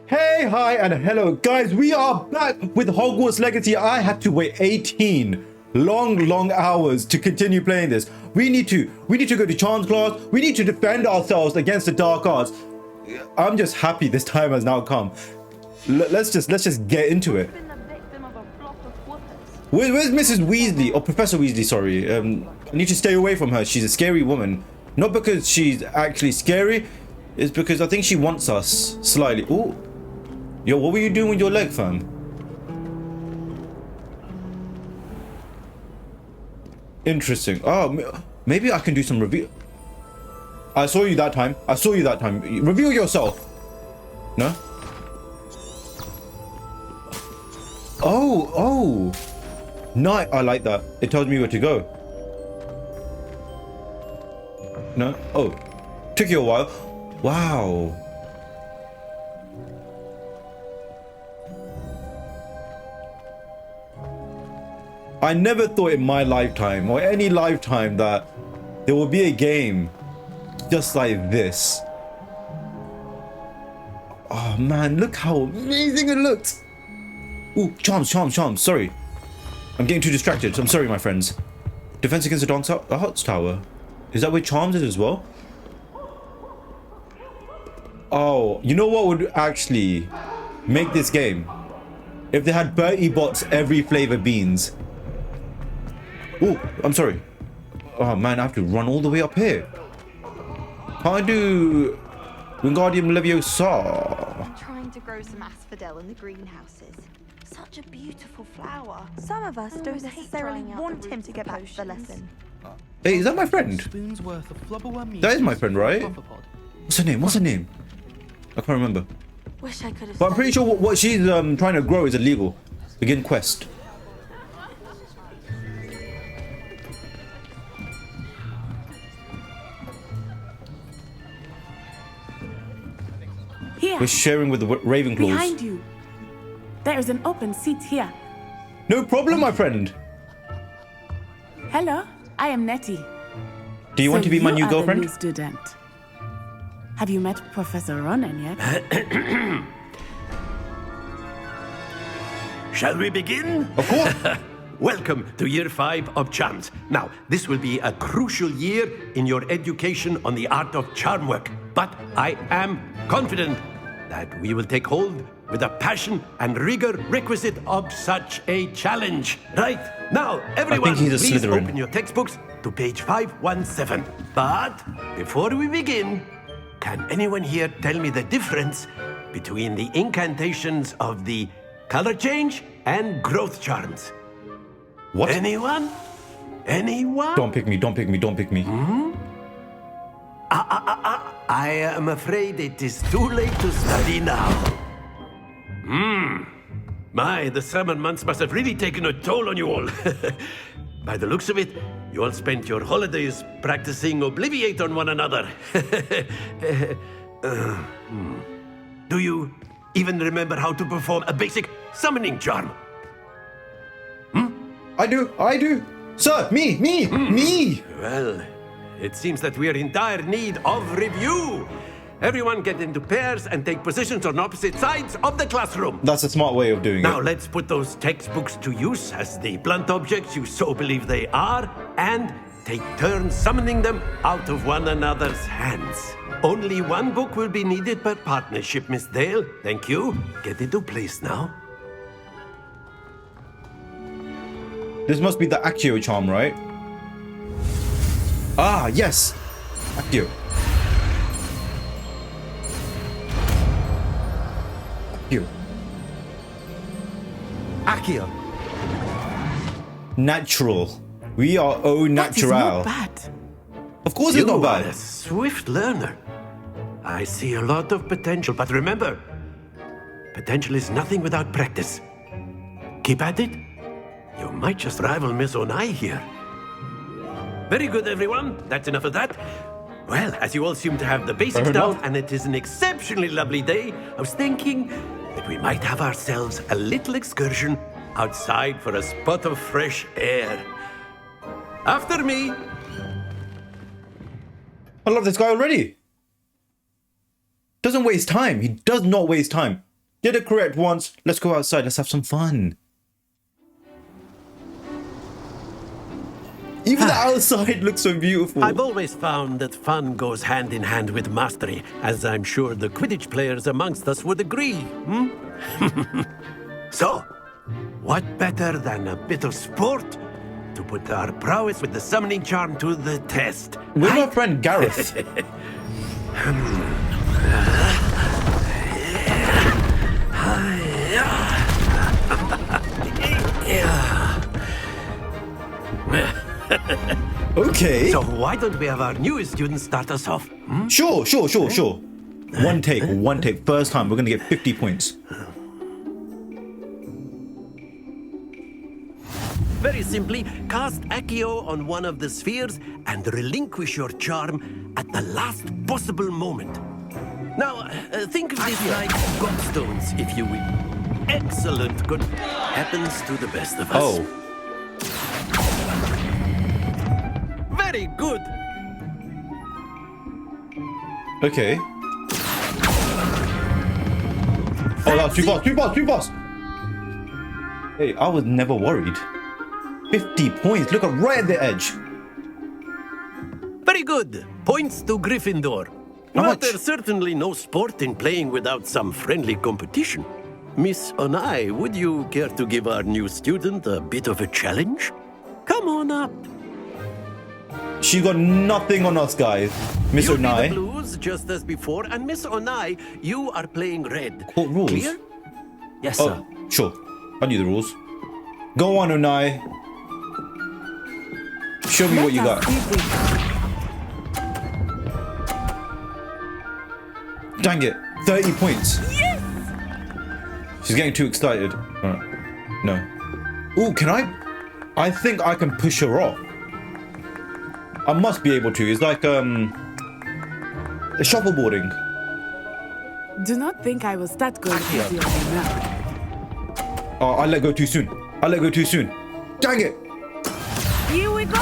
Hey, hi, and hello, guys. We are back with Hogwarts Legacy. I had to wait 18 long hours to continue playing this. We need to go to Charms class. We need to defend ourselves against the dark arts. I'm just happy this time has now come. Let's just get into it. Where's Mrs. Weasley or Professor Weasley? Sorry, I need to stay away from her. She's a scary woman. Not because she's actually scary, it's because I think she wants us slightly. Ooh. Yo, what were you doing with your leg, fam? Interesting. Oh, maybe I can do some review. I saw you that time. Reveal yourself. No? Oh. No, I like that. It tells me where to go. No? Oh. Took you a while. Wow. I never thought in my lifetime or any lifetime that there will be a game just like this. Oh man, look how amazing it looks. Ooh, charms. Sorry. I'm getting too distracted. I'm sorry, my friends. Defense against the Arts Tower. Is that where charms is as well? Oh, you know what would actually make this game? If they had Bertie Bott's every flavor beans. Oh, I'm sorry. Oh man, I have to run all the way up here. How do Wingardium Leviosa? I'm trying to grow some asphodel in the greenhouses. Such a beautiful flower. Some of us don't necessarily want him to get back to the lesson. Hey, is that my friend? That is my friend, right? What's her name? I can't remember. Wish I could have. But I'm pretty sure what she's trying to grow is illegal. Begin quest. Here. We're sharing with the Ravenclaws. Behind you. There is an open seat here. No problem, my friend. Hello, I am Nettie. Do you want to be my new girlfriend? The new student. Have you met Professor Ronan yet? Shall we begin? Of course. Welcome to Year 5 of Charms. Now, this will be a crucial year in your education on the art of charm work. But I am confident that we will take hold with the passion and rigor requisite of such a challenge. Right, now, everyone, please Slytherin. open your textbooks to page 517. But before we begin, can anyone here tell me the difference between the incantations of the color change and growth charms? What? Anyone? Don't pick me. I am afraid it is too late to study now. My, the summer months must have really taken a toll on you all. By the looks of it, you all spent your holidays practicing Obliviate on one another. Do you even remember how to perform a basic summoning charm? I do. Sir, me. Well, it seems that we are in dire need of review. Everyone get into pairs and take positions on opposite sides of the classroom. That's a smart way of doing Now it. let's put those textbooks to use as the blunt objects you so believe they are, and take turns summoning them out of one another's hands. Only one book will be needed per partnership, Miss Dale. Thank you. Get into place now. This must be the Accio charm, right? Ah, yes. Accio. Accio. Natural. We are au That is natural. not bad. Of course it's not You are bad. a swift learner. I see a lot of potential, but remember, potential is nothing without practice. Keep at it. You might just rival Miss Onai here. Very good, everyone. That's enough of that. Well, as you all seem to have the basics Fair down, enough. and it is an exceptionally lovely day, I was thinking that we might have ourselves a little excursion outside for a spot of fresh air. After me. I love this guy already. Doesn't waste time. He does not waste time. Did it correct once. Let's go outside. Let's have some fun. Even the outside looks so beautiful. I've always found that fun goes hand in hand with mastery, as I'm sure the Quidditch players amongst us would agree. Hmm? So, what better than a bit of sport to put our prowess with the summoning charm to the test? With my friend Gareth. Okay. So why don't we have our newest student start us off? Hmm? Sure. One take. First time, we're going to get 50 points. Very simply, cast Accio on one of the spheres and relinquish your charm at the last possible moment. Now, think of this like gobstones, if you will. Excellent. Good. Happens to the best of us. Oh. Very good. Okay. Oh, that's too fast. Hey, I was never worried. 50 points. Look at right at the edge. Very good. Points to Gryffindor. How Well, much? there's certainly no sport in playing without some friendly competition. Miss Onai, would you care to give our new student a bit of a challenge? Come on up. She got nothing on us, guys. Miss You'll be the Onai. blues just as before, and Miss Onai, you are playing red. What rules? Clear? Yes, sir. Oh, sure. I knew the rules. Go on, Onai. Show me what you got. Dang it. 30 points. Yes! She's getting too excited. No. Ooh, can I? I think I can push her off. I must be able to. It's like, shuffleboarding. Do not think I will start going easy on you now. Oh, I let go too soon. Dang it. Here we go.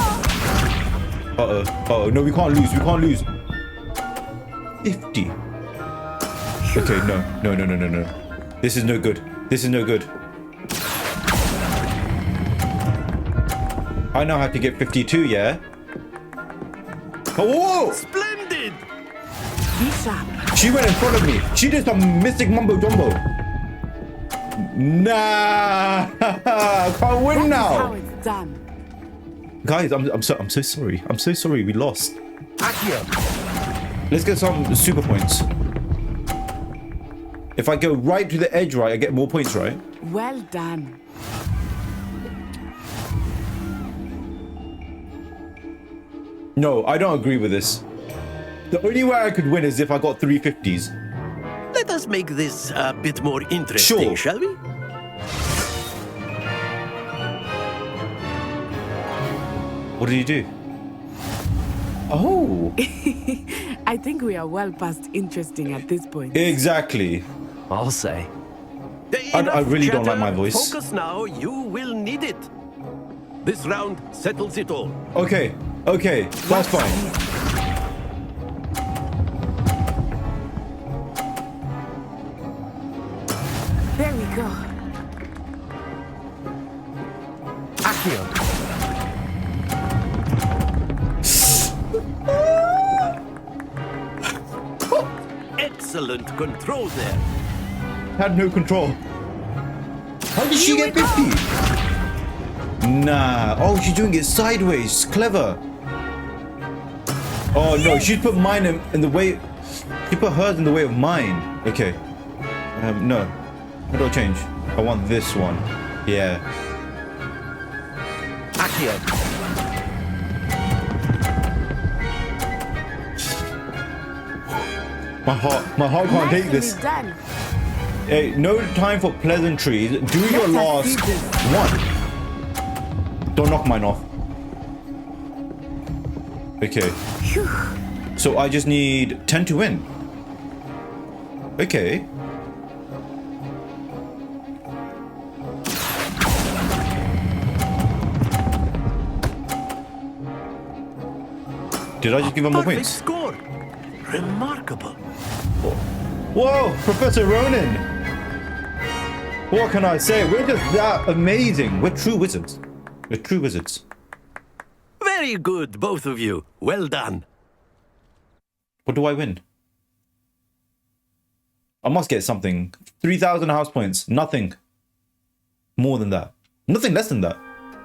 Uh-oh. No, we can't lose. 50. Okay, no. This is no good. I now have to get 52, yeah? Oh, whoa! Splendid! Be sharp. She went in front of me. She did some mystic mumbo jumbo. Nah! I can't win That is how now! it's done. Guys, I'm so sorry. I'm so sorry we lost. Accio. Let's get some super points. If I go right to the edge, right, I get more points, right? Well done. No, I don't agree with this. The only way I could win is if I got 350s. Let us make this a bit more interesting, Sure. shall we? What did you do? Oh, I think we are well past interesting at this point. exactly. I'll say. I really don't like Chatter. my voice. Focus now, you will need it. This round settles it all. Okay, that's fine. There we go. Accio. Excellent control there. Had no control. How did she get 50? Nah. Oh, she's doing it sideways. Clever. Oh no, she put mine in the way. She put hers in the way of mine. Okay. No. How do I change? I want this one. Yeah. Accio. My heart can't take Nicely this. done. Hey, no time for pleasantries. Do your Let us last see this. one. Don't knock mine off. Okay. Phew. So I just need 10 to win. Okay. Did I just give him more Perfect points? score. Remarkable. Whoa, Professor Ronan. What can I say? We're just that amazing. We're true wizards. We're true wizards. Very good, both of you. Well done. What do I win? I must get something. 3,000 house points. Nothing more than that. Nothing less than that.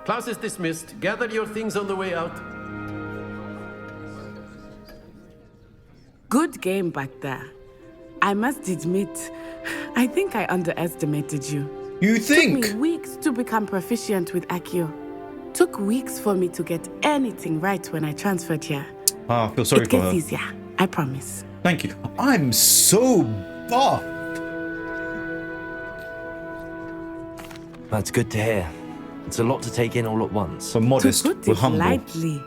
Class is dismissed. Gather your things on the way out. Good game back there. I must admit, I think I underestimated you. You think? Took me weeks to become proficient with Accio. Took weeks for me to get anything right when I transferred here. I feel sorry It for her. gets easier, I promise. Thank you. I'm so buff. That's good to hear. It's a lot to take in all at once. So modest. To put We're it humble. lightly,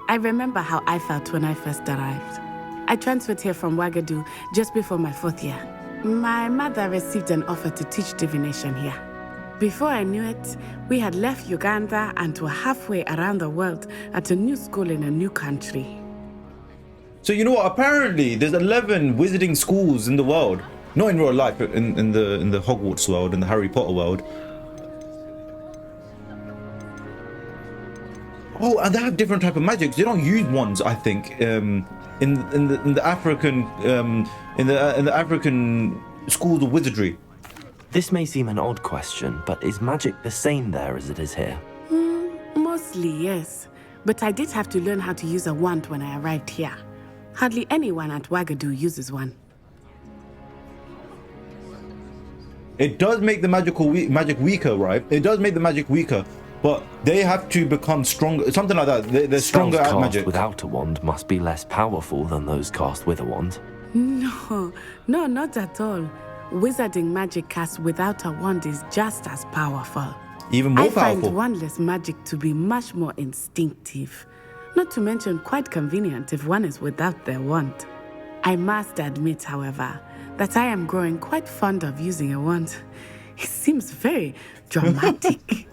I remember how I felt when I first arrived. I transferred here from Ouagadougou just before my 4th year. My mother received an offer to teach divination here. Before I knew it, we had left Uganda and were halfway around the world at a new school in a new country. So you know what? Apparently, there's 11 wizarding schools in the world. Not in real life, but in the Hogwarts world, in the Harry Potter world. Oh, and they have different type of magic. They don't use wands, I think. In the African in the African schools of wizardry. This may seem an odd question, but is magic the same there as it is here? Mostly, yes. But I did have to learn how to use a wand when I arrived here. Hardly anyone at Ouagadougou uses one. It does make the magic weaker, right? It does make the magic weaker, but they have to become stronger. Something like that. They're stronger Spells at cast magic. without a wand must be less powerful than those cast with a wand. No, not at all. Wizarding magic cast without a wand is just as powerful. Even more I powerful. find wandless magic to be much more instinctive. Not to mention quite convenient if one is without their wand. I must admit, however, that I am growing quite fond of using a wand. It seems very dramatic.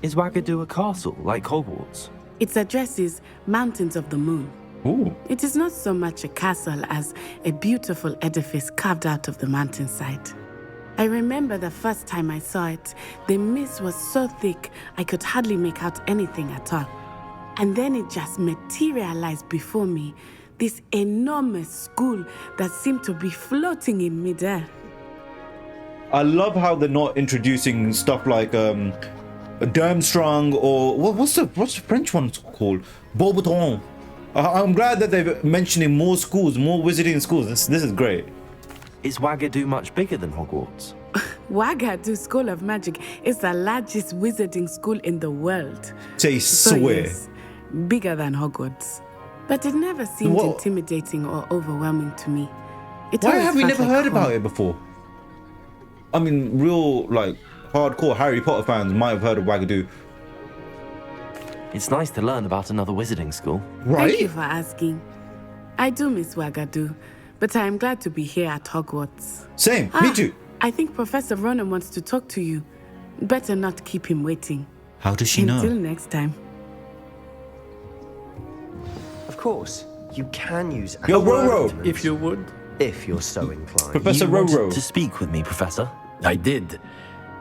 Is Ouagadougou a castle, like Hogwarts? Its address is Mountains of the Moon. Ooh. It is not so much a castle as a beautiful edifice carved out of the mountainside. I remember the first time I saw it, the mist was so thick I could hardly make out anything at all. And then it just materialized before me, this enormous school that seemed to be floating in midair. I love how they're not introducing stuff like Durmstrang or what's the French one called? Beauxbaton. I'm glad that they're mentioning more schools, more wizarding schools. This is great. Is Ouagadougou much bigger than Hogwarts? Ouagadougou School of Magic is the largest wizarding school in the world. Say So swear. yes, bigger than Hogwarts. But it never seemed What? intimidating or overwhelming to me. It Why always have we felt never like heard home. about it before? I mean, real like hardcore Harry Potter fans might have heard of Ouagadougou, It's nice to learn about another wizarding school. Thank you right? for asking. I do miss Ouagadougou, but I am glad to be here at Hogwarts. Same. Me too. I think Professor Ronan wants to talk to you. Better not keep him waiting. How does she Until know? next time. Of course, you can use Yo, animal Roro. ornaments If you would. if you're so inclined. Professor You wanted Roro. to speak with me, Professor? I did.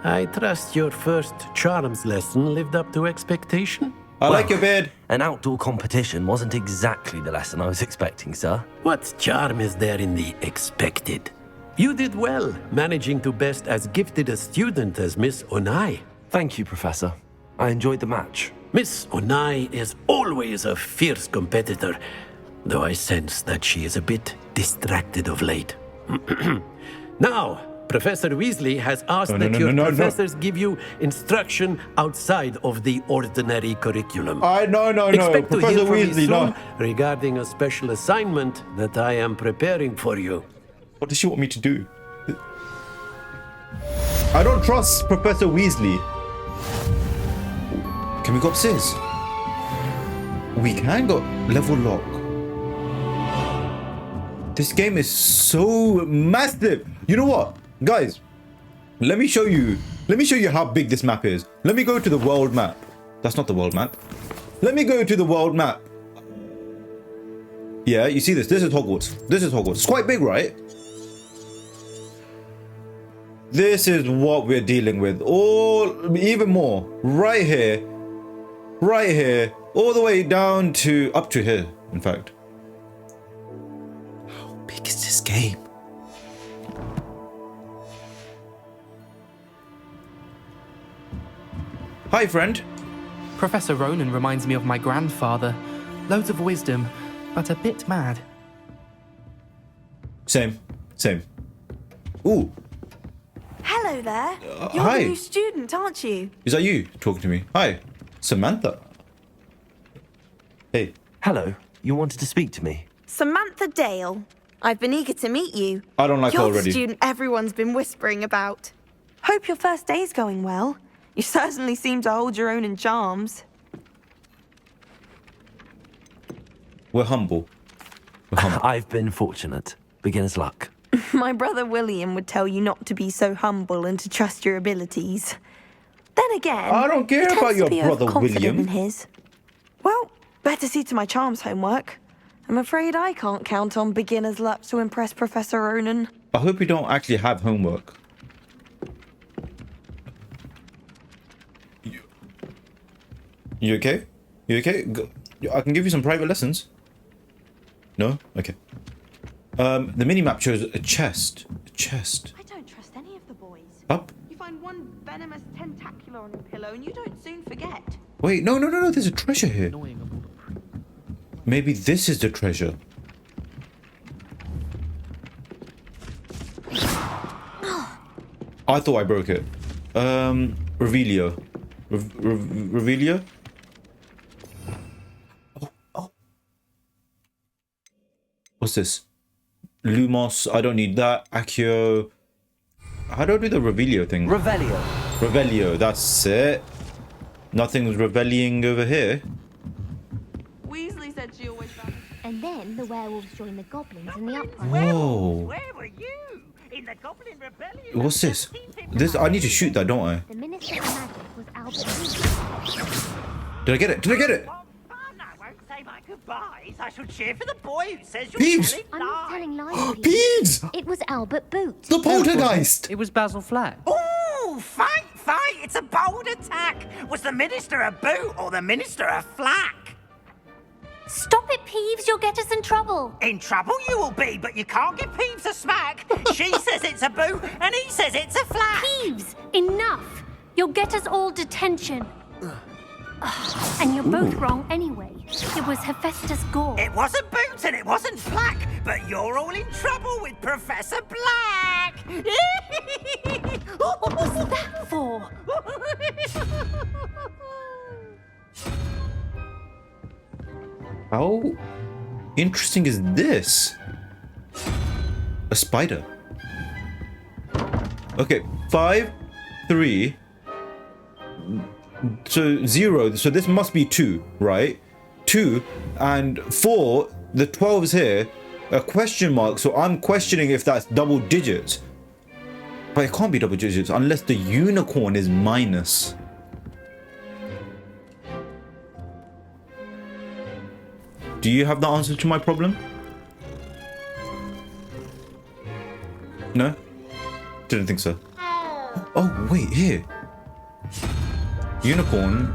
I trust your first charms lesson lived up to expectation. I like your beard. An outdoor competition wasn't exactly the lesson I was expecting, sir. What charm is there in the expected? You did well, managing to best as gifted a student as Miss Onai. Thank you, Professor. I enjoyed the match. Miss Onai is always a fierce competitor, though I sense that she is a bit distracted of late. Now, Professor Weasley has asked No, that no, your no, no, no. professors give you instruction outside of the ordinary curriculum. No. Expect to Professor hear from me Weasley, soon no. regarding a special assignment that I am preparing for you. What does she want me to do? I don't trust Professor Weasley. Can we go upstairs? We can go level lock. This game is so massive. You know what, guys? Let me show you how big this map is. Let me go to the world map. That's not the world map. Let me go to the world map. Yeah, you see this? This is Hogwarts. This is Hogwarts. It's quite big, right? This is what we're dealing with. All, even more. Right here, all the way down to, up to here, in fact. How big is this game? Hi, friend. Professor Ronan reminds me of my grandfather. Loads of wisdom, but a bit mad. Same. Ooh, Hello there. You're hi. the new student, aren't you? Is that you talking to me? Hi, Samantha. Hey. Hello, you wanted to speak to me? Samantha Dale. I've been eager to meet you. I don't like her You're already. the student everyone's been whispering about. Hope your first day's going well. You certainly seem to hold your own in charms. We're humble. I've been fortunate. Beginner's luck. My brother William would tell you not to be so humble and to trust your abilities. Then again, I don't care he tends about to your be brother overconfident William. in his. Well, better see to my charms homework. I'm afraid I can't count on beginner's luck to impress Professor Ronan. I hope you don't actually have homework. You okay? You okay? I can give you some private lessons. No? Okay. The minimap shows a chest. A chest. I don't trust any of the boys. Up? You find one venomous tentacular on your pillow and you don't soon forget. Wait, no. There's a treasure here. Maybe this is the treasure. I thought I broke it. Revelio. Revelio? Oh. What's this? Lumos. I don't need that. Accio. How do I do the Revelio thing? Revelio. Revelio. That's it. Nothing's reveling over here. Weasley said she always found. And then the werewolves joined the goblins in the uprising. Whoa. Where were you? In the Goblin Rebellion? What's this? This I need to shoot that, don't I? The Minister of Magic was Albert. Did I get it? Did I get it? What fun! I won't say my goodbyes. I shall cheer for the boy who says you're Peeves! telling I'm not lies. telling lies. Peeves! It was Albert Boot. The poltergeist! It was Basil Flack. Ooh, fight! It's a bold attack. Was the Minister a boot or the Minister a flack? Stop it, Peeves. You'll get us in trouble. In trouble you will be, but you can't give Peeves a smack. She says it's a boot and he says it's a flack. Peeves, enough. You'll get us all detention. And you're both wrong anyway. It was Hephaestus Gore. It wasn't boot and it wasn't flack, but you're all in trouble with Professor Black. What was that for? How interesting is this? A spider. Okay, 5, 3. So 0. So this must be 2, right? 2 and 4. The 12 is here. A question mark. So I'm questioning if that's double digits. But it can't be double digits unless the unicorn is minus. Do you have the answer to my problem? No? Didn't think so. Oh, wait, here. Unicorn.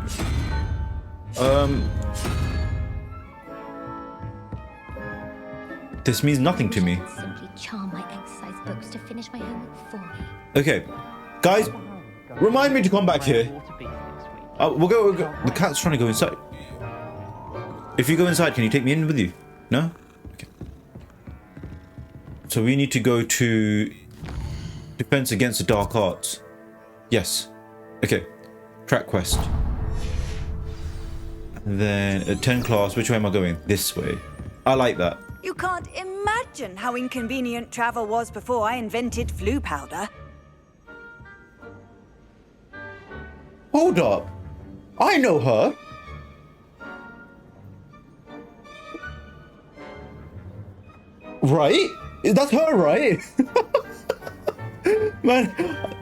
This means nothing to me. Simply charm my exercise books to finish my homework for me. Okay. Guys, remind me to come back here. We'll go. The cat's trying to go inside. If you go inside, can you take me in with you? No? Okay. So we need to go to defense against the dark arts. Yes. Okay. Track quest. And then at 10 class, which way am I going? This way. I like that. You can't imagine how inconvenient travel was before I invented flu powder. Hold up. I know her. Right? That's her, right? Man,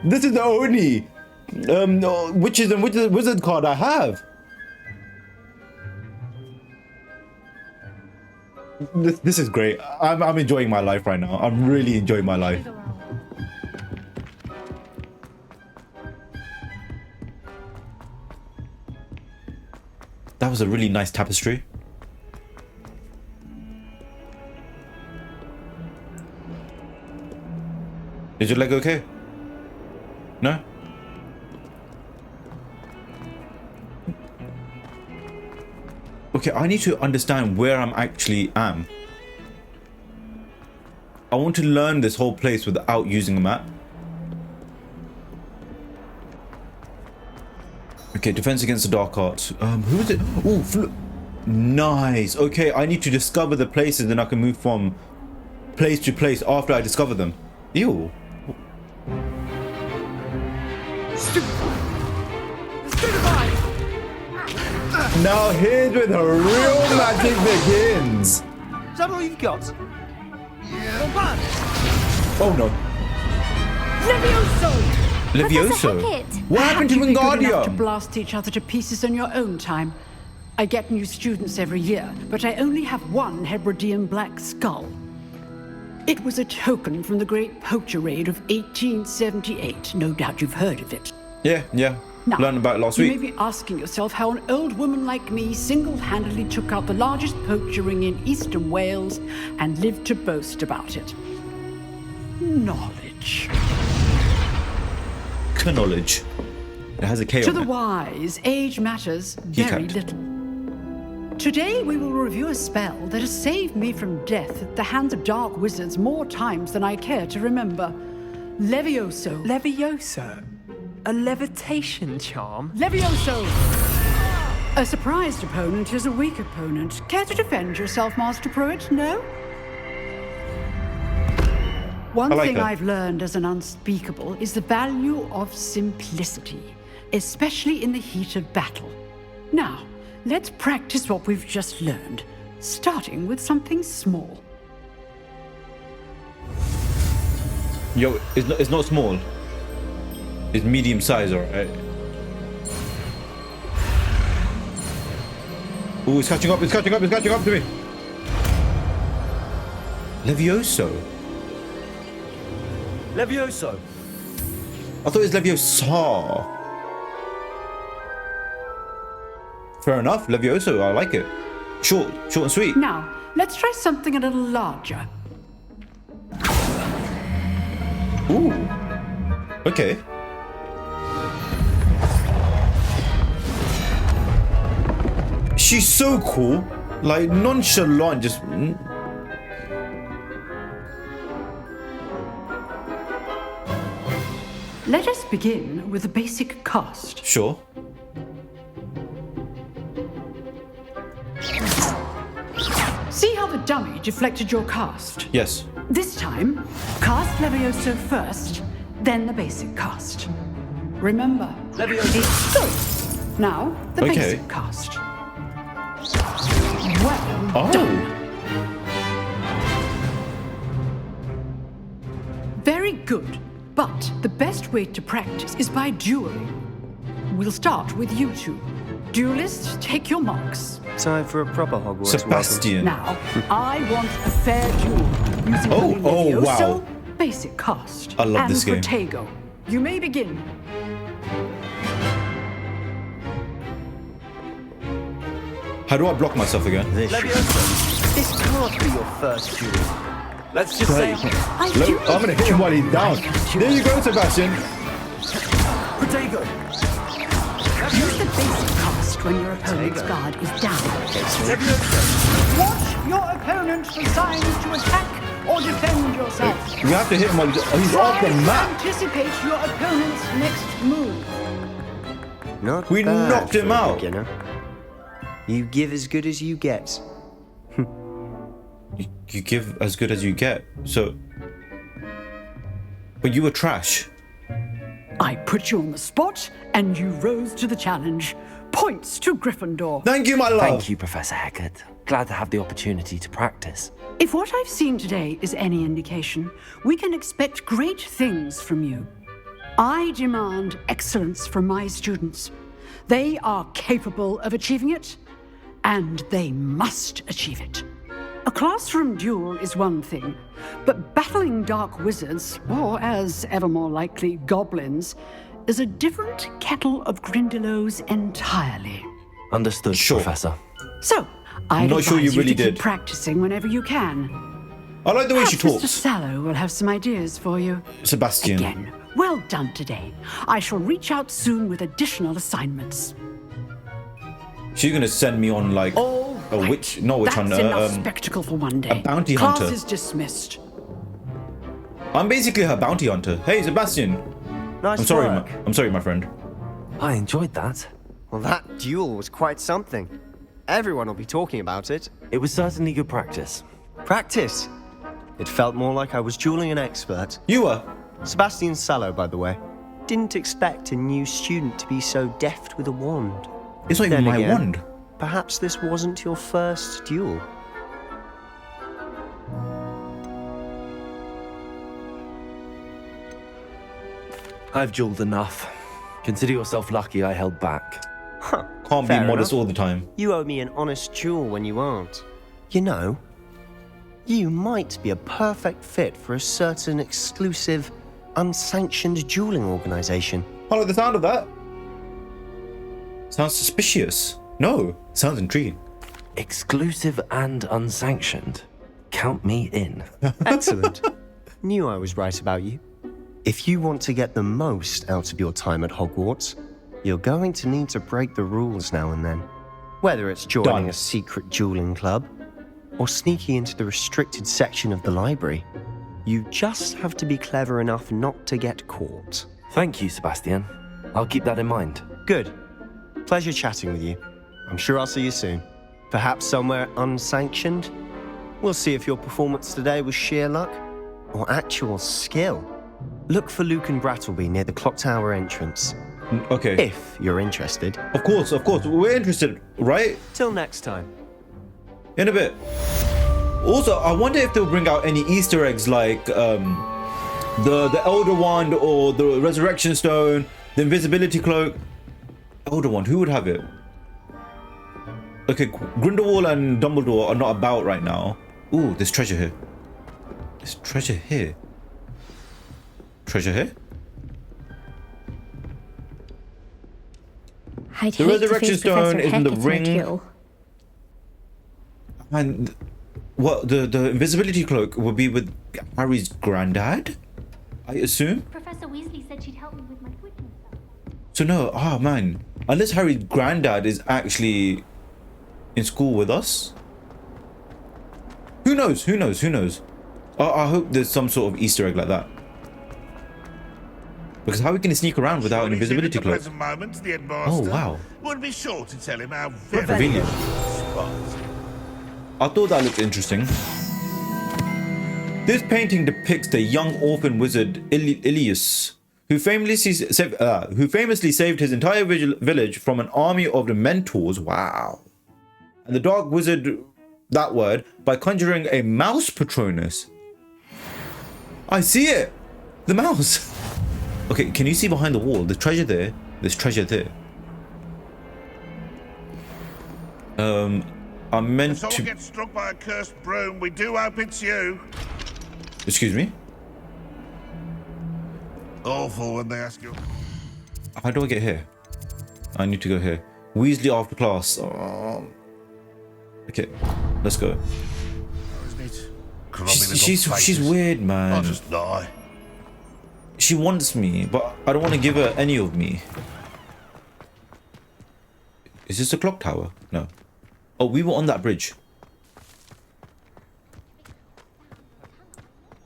this is the only witches and wizard card I have. This is great. I'm enjoying my life right now. I'm really enjoying my life. That was a really nice tapestry. Is your leg okay? No? Okay, I need to understand where I'm actually am. I want to learn this whole place without using a map. Okay, defense against the dark arts. Who is it? Oh, nice. Okay, I need to discover the places, then I can move from place to place after I discover them. Ew. Now here's where the real magic begins. Is that all you've got? Oh no. Levioso! Levioso? What happened to Be good enough to Wingardium? blast each other to pieces in your own time. I get new students every year, but I only have one Hebridean black skull. It was a token from the Great Poacher Raid of 1878. No doubt you've heard of it. Yeah. Now, Learned about it last you week. may be asking yourself how an old woman like me single-handedly took out the largest poacher ring in eastern Wales and lived to boast about it. Knowledge. Knowledge. It has a K To on the it. wise, age matters very Keycard. little. Today we will review a spell that has saved me from death at the hands of dark wizards more times than I care to remember. Levioso. Levioso? A levitation charm? Levioso! A surprised opponent is a weak opponent. Care to defend yourself, Master Pruitt? No? One I like thing that. I've learned as an unspeakable is the value of simplicity, especially in the heat of battle. Now, let's practice what we've just learned, starting with something small. Yo, it's not small. It's medium size, alright. Ooh, it's catching up to me. Levioso. Levioso! I thought it was Leviosa. Fair enough, Levioso, I like it. Short and sweet. Now, let's try something a little larger. Ooh. Okay. She's so cool. Like, nonchalant, just... Let us begin with a basic cast. Sure. See how the dummy deflected your cast? Yes. This time, cast Levioso first, then the basic cast. Remember, Levioso. Good. Now, the Okay. basic cast. Well Oh. done. Very good. But the best way to practice is by dueling. We'll start with you two. Duelists, take your marks. Time for a proper Hogwarts Sebastian. Now, I want a fair duel using Oh, only oh, Levioso, wow. basic cast, I love and this game. Protego. You may begin. How do I block myself again? Leviosa, this can't be your first duel. Let's just say... Look, I'm gonna hit him while he's down. There you go, Sebastian. Protego! Use the basic cast when your opponent's guard is down. Leviosa! Watch your opponent for signs to attack or defend yourself. We have to hit him while he's off the Try to map. anticipate your opponent's next move. Not We bad knocked him for a out. beginner. You give as good as you get. You give as good as you get. So... But you were trash. I put you on the spot, and you rose to the challenge. Points to Gryffindor. Thank you, my love. Thank you, Professor Hecat. Glad to have the opportunity to practice. If what I've seen today is any indication, we can expect great things from you. I demand excellence from my students. They are capable of achieving it, and they must achieve it. A classroom duel is one thing, but battling dark wizards, or as ever more likely, goblins, is a different kettle of Grindylows entirely. Understood, Sure. Professor. So, I'd not sure advise you really to keep did. practicing whenever you can. I like the way she Perhaps Mr. talks. Sallow will have some ideas for you. Sebastian. Again, well done today. I shall reach out soon with additional assignments. She's gonna send me on like a witch, not witch That's hunter. enough spectacle for one day. bounty Class hunter. is dismissed. I'm basically her bounty hunter. Hey, Sebastian. Nice I'm sorry, work. I'm sorry, my friend. I enjoyed that. Well, that duel was quite something. Everyone will be talking about it. It was certainly good practice. Practice. It felt more like I was dueling an expert. You were. Sebastian Sallow, by the way. Didn't expect a new student to be so deft with a wand. It's not even Then my again, wand. Perhaps this wasn't your first duel. I've dueled enough. Consider yourself lucky I held back. Huh. Can't be Fair modest enough. all the time. You owe me an honest duel when you aren't. You know, you might be a perfect fit for a certain exclusive, unsanctioned dueling organization. I like the sound of that. Sounds suspicious. No, sounds intriguing. Exclusive and unsanctioned. Count me in. Excellent. Knew I was right about you. If you want to get the most out of your time at Hogwarts, you're going to need to break the rules now and then. Whether it's joining Done. a secret dueling club or sneaking into the restricted section of the library, you just have to be clever enough not to get caught. Thank you, Sebastian. I'll keep that in mind. Good. Pleasure chatting with you. I'm sure I'll see you soon. Perhaps somewhere unsanctioned? We'll see if your performance today was sheer luck or actual skill. Look for Luke and Brattleby near the clock tower entrance. Okay. If you're interested. Of course. We're interested, right? Till next time. In a bit. Also, I wonder if they'll bring out any Easter eggs like the Elder Wand or the Resurrection Stone, the Invisibility Cloak. Elder Wand, who would have it? Okay, Grindelwald and Dumbledore are not about right now. Ooh, there's treasure here. There's treasure here. Treasure here? I'd The hate to Resurrection face Stone Professor is in the Hecate's ring. kill. And what the Invisibility Cloak will be with Harry's granddad, I assume. Professor Weasley said she'd help me with my quidditch stuff. So no, oh man, unless Harry's granddad is actually in school with us. Who knows? Who knows? Who knows? I hope there's some sort of Easter egg like that. Because how are we going to sneak around without an invisibility cloak? Moment, the Oh headmaster wow. would be sure to tell him how very Convenient. spot. I thought that looked interesting. This painting depicts the young orphan wizard Ilias, who famously saved his entire village from an army of the Mentors. Wow. And the dark wizard, that word, by conjuring a mouse Patronus. I see it! The mouse! Okay, can you see behind the wall? There's treasure there. There's treasure there. I'm meant If someone to... gets struck by a cursed broom, we do hope it's you. Excuse me? Awful when they ask you. How do I get here? I need to go here. Weasley after class. Okay, let's go. Isn't it? Grubby little She's faces. weird, man. I'll just lie. She wants me, but I don't want to give her any of me. Is this a clock tower? No. Oh, we were on that bridge.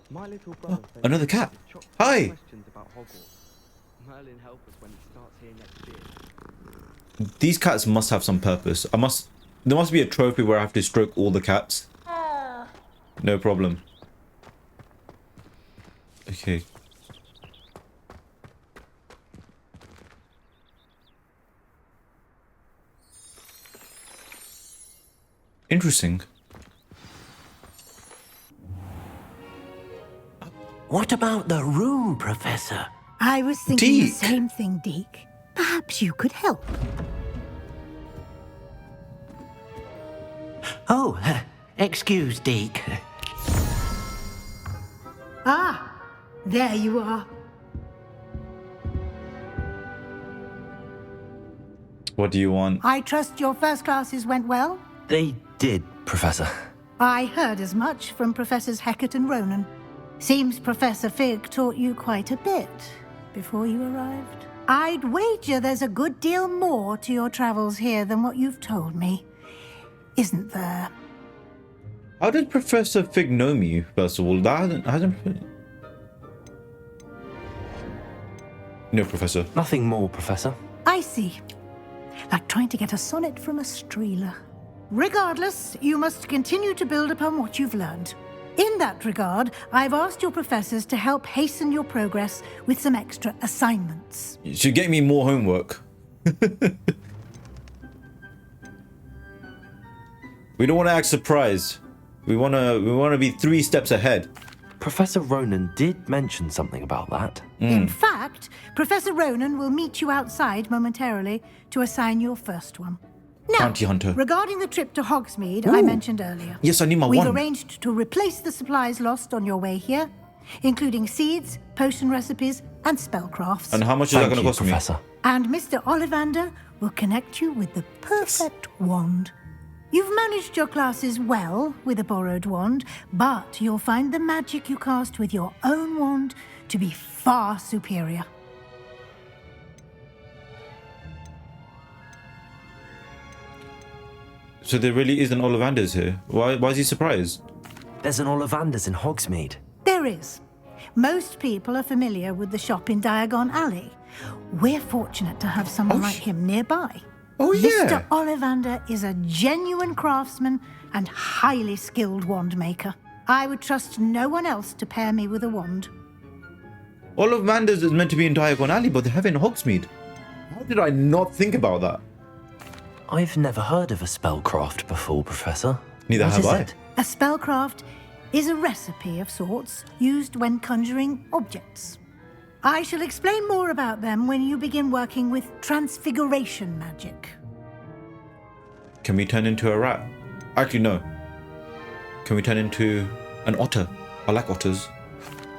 My little brother Another cat. Hi. questions about Hogwarts. Merlin help us when he starts here next year. These cats must have some purpose. There must be a trophy where I have to stroke all the cats. No problem. Okay. Interesting. What about the room, Professor? I was thinking the Deke. same thing, Deke. Perhaps you could help. Oh, excuse, Deke. Ah, there you are. What do you want? I trust your first classes went well? They did, Professor. I heard as much from Professors Hecat and Ronan. Seems Professor Fig taught you quite a bit before you arrived. I'd wager there's a good deal more to your travels here than what you've told me. Isn't there? How did Professor Fig know me, first of all? That hasn't... No, Professor. Nothing more, Professor. I see. Like trying to get a sonnet from a streeler. Regardless, you must continue to build upon what you've learned. In that regard, I've asked your professors to help hasten your progress with some extra assignments. You should get me more homework. We don't want to act surprised. We want to be 3 steps ahead. Professor Ronan did mention something about that. In fact, Professor Ronan will meet you outside momentarily to assign your first one. Now, Bounty hunter. regarding the trip to Hogsmeade I mentioned earlier. Yes, I need my We've one. arranged to replace the supplies lost on your way here, including seeds, potion recipes, and spellcrafts. And how much is that going to cost Professor. me? And Mr. Ollivander will connect you with the perfect wand. You've managed your classes well with a borrowed wand, but you'll find the magic you cast with your own wand to be far superior. So there really is an Ollivander's here. Why is he surprised? There's an Ollivander's in Hogsmeade. There is. Most people are familiar with the shop in Diagon Alley. We're fortunate to have someone like him nearby. Oh, yeah. Mr. Ollivander is a genuine craftsman and highly skilled wand maker. I would trust no one else to pair me with a wand. Ollivander's is meant to be in Diagon Alley, but they have it in Hogsmeade. How did I not think about that? I've never heard of a spellcraft before, Professor. Neither What have is I. it? A spellcraft is a recipe of sorts used when conjuring objects. I shall explain more about them when you begin working with transfiguration magic. Can we turn into a rat? Actually, no. Can we turn into an otter? I like otters.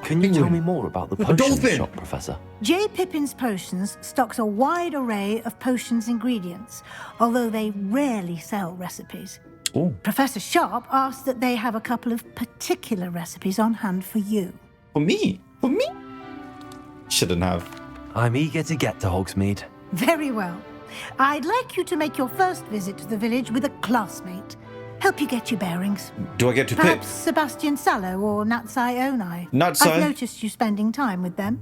Can you tell me more about the potion dolphin! shop, Professor? J. Pippin's Potions stocks a wide array of potions ingredients, although they rarely sell recipes. Oh. Professor Sharp asked that they have a couple of particular recipes on hand for you. For me? For me? Shouldn't have. I'm eager to get to Hogsmeade. Very well. I'd like you to make your first visit to the village with a classmate. Help you get your bearings. Do I get to Perhaps pick? Sebastian Sallow or Natsai Onai. Natsai? I've noticed you spending time with them.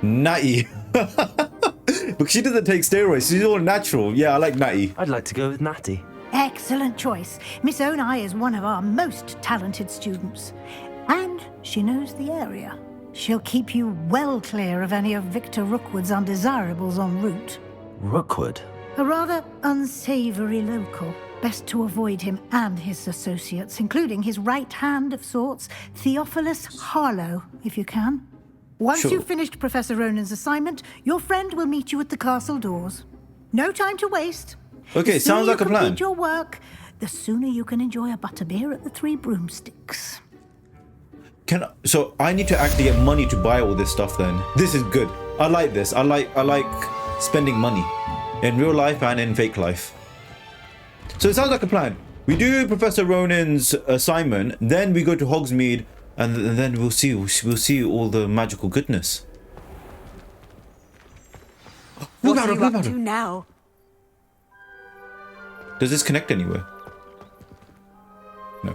Natty. But she doesn't take steroids. She's all natural. Yeah, I like Natty. I'd like to go with Natty. Excellent choice. Miss Onai is one of our most talented students. And she knows the area. She'll keep you well clear of any of Victor Rookwood's undesirables en route. Rookwood? A rather unsavory local. Best to avoid him and his associates, including his right hand of sorts, Theophilus Harlow, if you can. Once Sure. you've finished Professor Ronan's assignment, your friend will meet you at the castle doors. No time to waste. Okay, The sooner sounds like a you plan. complete your work, the sooner you can enjoy a butterbeer at the Three Broomsticks. So I need to actually get money to buy all this stuff then. This is good. I like this. I like spending money in real life and in fake life. So it sounds like a plan. We do Professor Ronan's assignment, then we go to Hogsmeade, and then we'll see all the magical goodness. What are you up to now? Does this connect anywhere? No.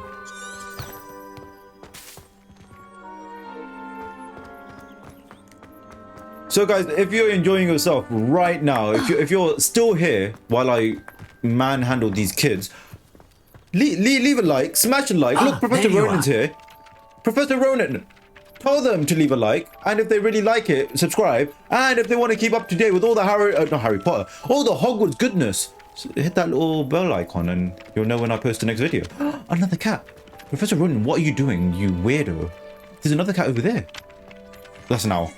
So guys, if you're enjoying yourself right now, if you're still here while I manhandle these kids, leave a like, smash a like. Look, Professor Ronan's here. Professor Ronan, tell them to leave a like, and if they really like it, subscribe. And if they want to keep up to date with all the not Harry Potter, all the Hogwarts goodness, hit that little bell icon and you'll know when I post the next video. Another cat. Professor Ronan, what are you doing, you weirdo? There's another cat over there. That's an owl.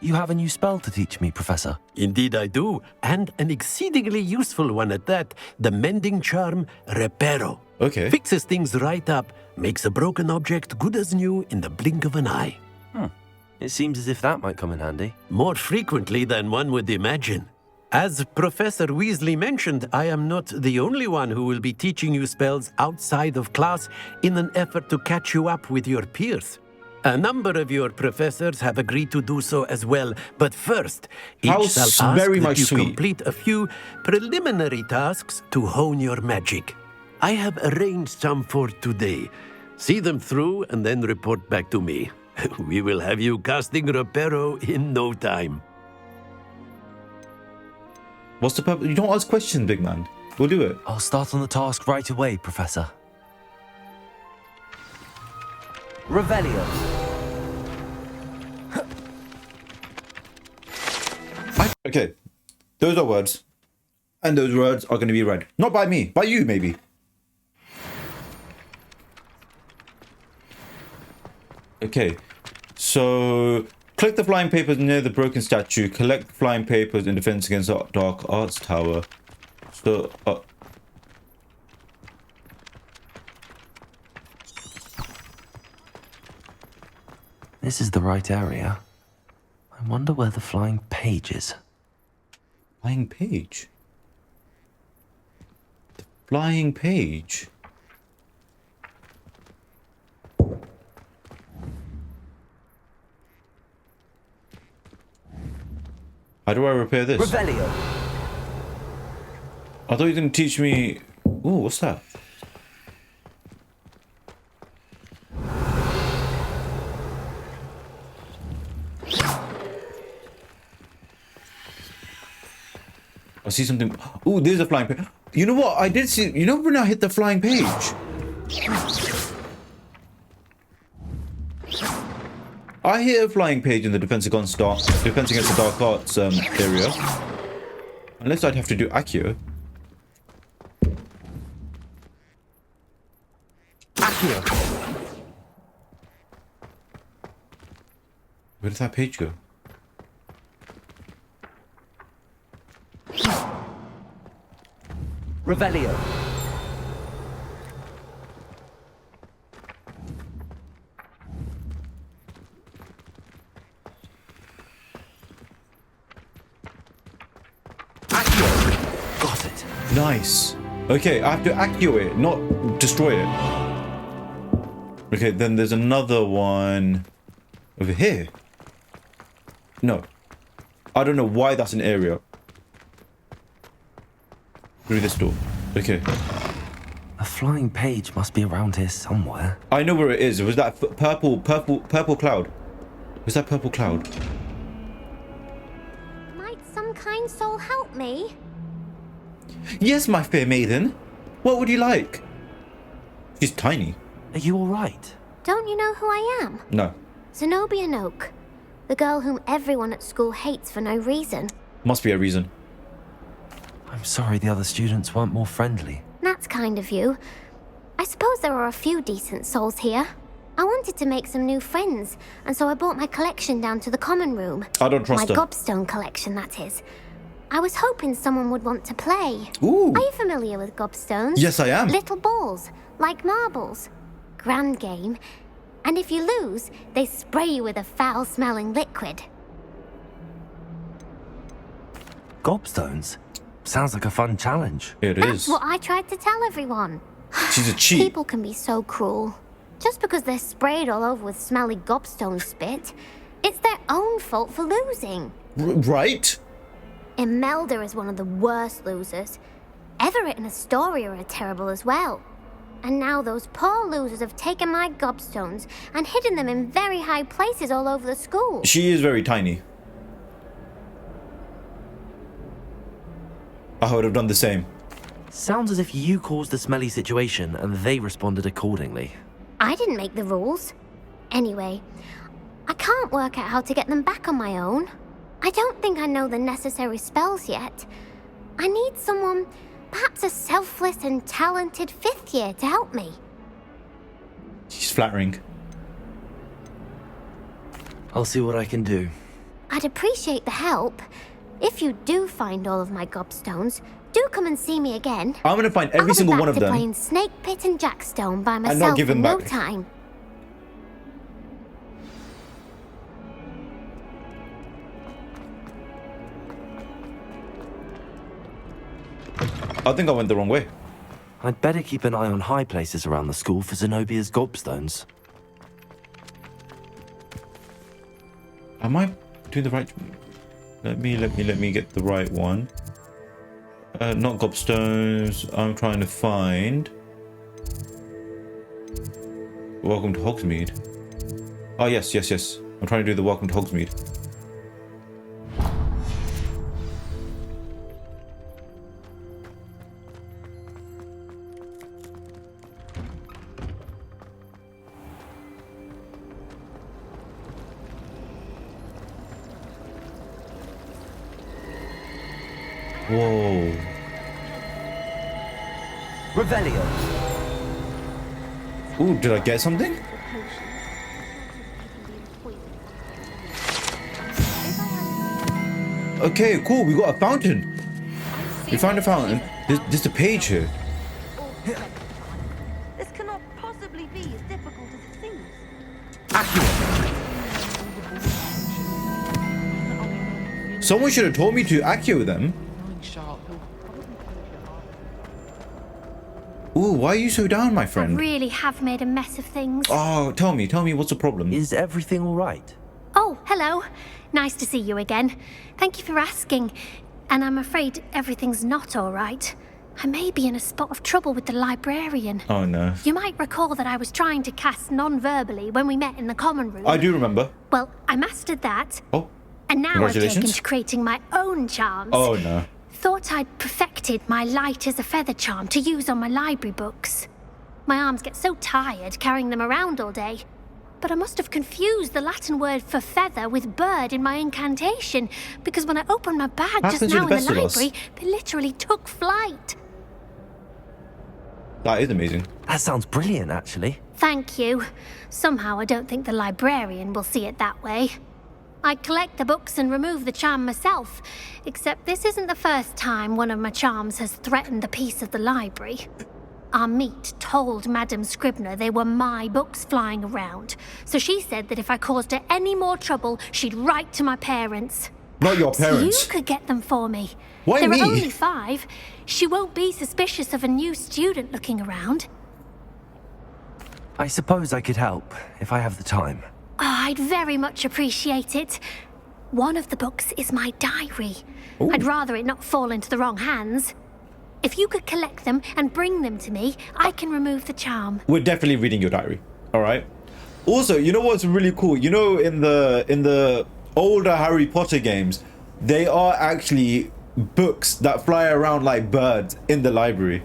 You have a new spell to teach me, Professor. Indeed I do, and an exceedingly useful one at that. The mending charm Reparo. Okay. Fixes things right up, makes a broken object good as new in the blink of an eye. It seems as if that might come in handy. More frequently than one would imagine. As Professor Weasley mentioned, I am not the only one who will be teaching you spells outside of class in an effort to catch you up with your peers. A number of your professors have agreed to do so as well, but first, each shall ask that you complete a few preliminary tasks to hone your magic. I have arranged some for today. See them through and then report back to me. We will have you casting Reparo in no time. What's the purpose? You don't ask questions, big man. We'll do it. I'll start on the task right away, Professor. Revelio. Okay, those are words. And those words are going to be read. Not by me, by you, maybe. Okay, so collect the flying papers near the broken statue. Collect flying papers in defense against the Dark Arts Tower. So, This is the right area. I wonder where the flying page is. Flying page? The flying page? How do I repair this? Revelio. I thought you were going to teach me... Ooh, what's that? I see something. Ooh, there's a flying page. You know what? I did see... You know when I hit the flying page? I hit a flying page in the defense against the Dark Arts area. Unless I'd have to do Accio. Accio. Where did that page go? Revelio. Accio. Got it. Nice. Okay, I have to Accio it, not destroy it. Okay, then there's another one over here. No. I don't know why that's an area. Through this door. Okay. A flying page must be around here somewhere. I know where it is. It was that purple cloud. Was that purple cloud? Might some kind soul help me? Yes, my fair maiden. What would you like? She's tiny. Are you all right? Don't you know who I am? No. Zenobia Noak. The girl whom everyone at school hates for no reason. Must be a reason. I'm sorry the other students weren't more friendly. That's kind of you. I suppose there are a few decent souls here. I wanted to make some new friends, and so I brought my collection down to the common room. I don't trust her. My gobstone collection, that is. I was hoping someone would want to play. Ooh. Are you familiar with gobstones? Yes, I am. Little balls, like marbles. Grand game. And if you lose, they spray you with a foul-smelling liquid. Gobstones? Sounds like a fun challenge. It That's what I tried to tell everyone. She's a cheat. People can be so cruel. Just because they're sprayed all over with smelly gobstone spit, it's their own fault for losing. Right? Imelda is one of the worst losers. Everett and Astoria are terrible as well. And now those poor losers have taken my gobstones and hidden them in very high places all over the school. She is very tiny. I would have done the same. Sounds as if you caused the smelly situation and they responded accordingly. I didn't make the rules. Anyway, I can't work out how to get them back on my own. I don't think I know the necessary spells yet. I need someone, perhaps a selfless and talented 5th year to help me. She's flattering. I'll see what I can do. I'd appreciate the help. If you do find all of my gobstones, do come and see me again. I'm gonna find every single one of them. I'll be back to playing Snake Pit and Jackstone by And not myself give in them no back. time. I think I went the wrong way. I'd better keep an eye on high places around the school for Zenobia's gobstones. Am I doing the right? Let me get the right one. Not gobstones. I'm trying to find. Welcome to Hogsmeade. Oh yes. I'm trying to do the Welcome to Hogsmeade. Whoa. Revelio. Ooh, did I get something? Okay, cool. We got a fountain. We found a fountain. There's a page here. This cannot possibly be as difficult as it seems. Someone should have told me to Accio them. Ooh, why are you so down, my I friend? really have made a mess of things. Oh, tell me what's the problem? Is everything all right? Oh, hello. Nice to see you again. Thank you for asking. And I'm afraid everything's not all right. I may be in a spot of trouble with the librarian. Oh no. You might recall that I was trying to cast non-verbally when we met in the common room. I do remember. Well, I mastered that. Oh. And now I've taken Congratulations. to creating my own charms. Oh no. Thought I'd perfected my light as a feather charm to use on my library books. My arms get so tired carrying them around all day. But I must have confused the Latin word for feather with bird in my incantation, because when I opened my bag just now in the library, they literally took flight. That is amazing. That sounds brilliant, actually. Thank you. Somehow I don't think the librarian will see it that way. I collect the books and remove the charm myself, except this isn't the first time one of my charms has threatened the peace of the library. Our meet told Madame Scribner they were my books flying around, so she said that if I caused her any more trouble, she'd write to my parents. Not your So parents. you could get them for me. Why there me? are only 5. She won't be suspicious of a new student looking around. I suppose I could help, if I have the time. Oh, I'd very much appreciate it. One of the books is my diary. Ooh. I'd rather it not fall into the wrong hands. If you could collect them and bring them to me, I can remove the charm. We're definitely reading your diary. All right. Also, you know what's really cool? You know, in the older Harry Potter games, they are actually books that fly around like birds in the library.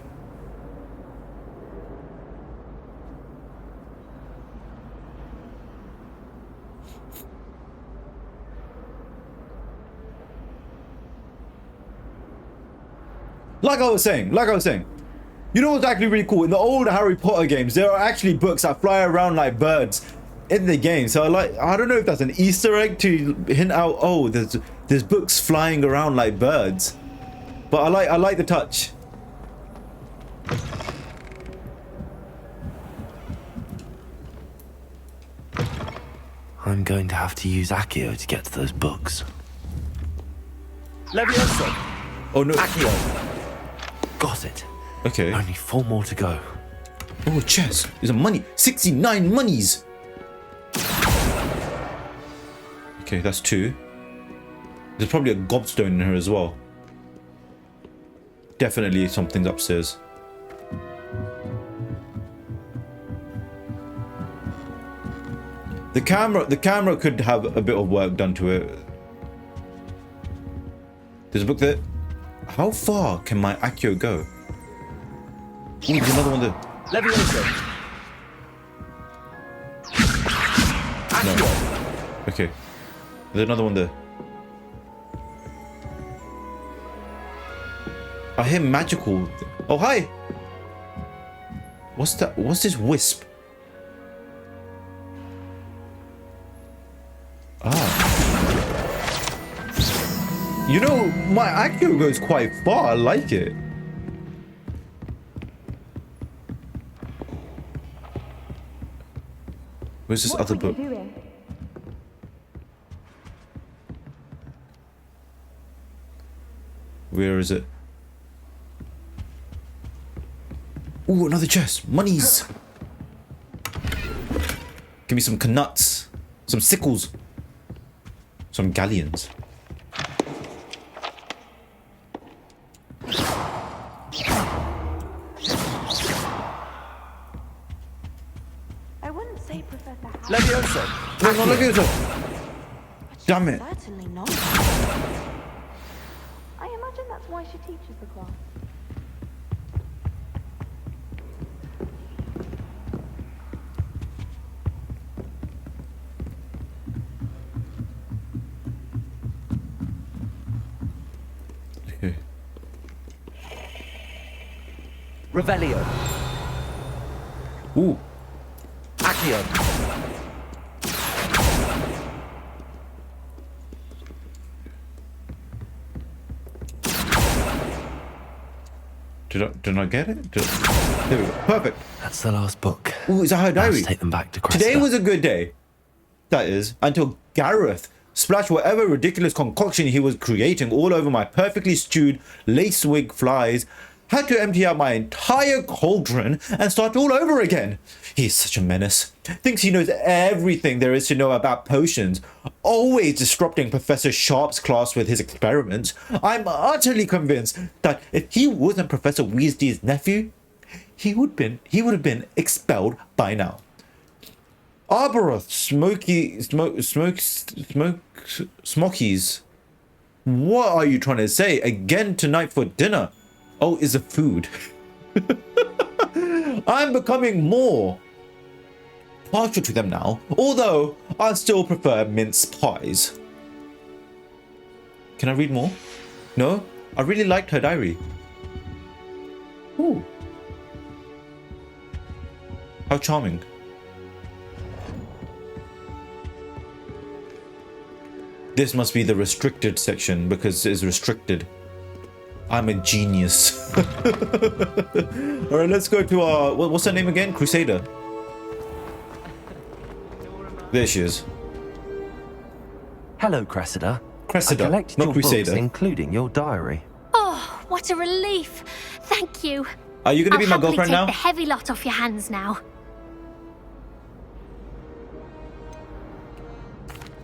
Like I was saying, you know what's actually really cool? In the old Harry Potter games, there are actually books that fly around like birds in the game. So I don't know if that's an Easter egg to hint out, oh, there's books flying around like birds. But I like the touch. I'm going to have to use Accio to get to those books. Levioso. Oh no. Accio. Got it. Okay. Only 4 more to go. Oh, chess. There's a money. 69 monies. Okay, that's 2. There's probably a gobstone in here as well. Definitely something's upstairs. The camera could have a bit of work done to it. There's a book there. How far can my Accio go? Ooh, there's another one there. Levioso. No. Okay. There's another one there. I hear magical. Oh, hi. What's that? What's this wisp? Ah. You know, my Accio goes quite far. I like it. Where's this other book? Where is it? Ooh, another chest. Monies. Give me some knuts. Some sickles. Some galleons. I wouldn't say Professor Levioso! No, no, Levioso! Damn it. Certainly not. I imagine that's why she teaches the class. Okay. Revelio. Ooh. Accio. Did I get it? There we go. Perfect. That's the last book. Ooh, is that her diary? Let's take them back to Cressida. Today was a good day. That is, until Gareth splashed whatever ridiculous concoction he was creating all over my perfectly stewed lacewing flies, had to empty out my entire cauldron and start all over again. He's such a menace. Thinks he knows everything there is to know about potions, always disrupting Professor Sharp's class with his experiments. I'm utterly convinced that if he wasn't Professor Weasley's nephew, he would have been expelled by now. Arboroth, Smokies. What are you trying to say? Again tonight for dinner? Oh, is it food? I'm becoming more partial to them now, although I still prefer mince pies. Can I read more? No? I really liked her diary. Ooh. How charming. This must be the restricted section because it's restricted. I'm a genius. Alright, let's go to our... What's her name again? Crusader. There she is. Hello, Cressida. Cressida, I collected not your Crusader. books, including your diary. Oh, what a relief. Thank you. Are you going to be my girlfriend I'll now? happily take the heavy lot off your hands now.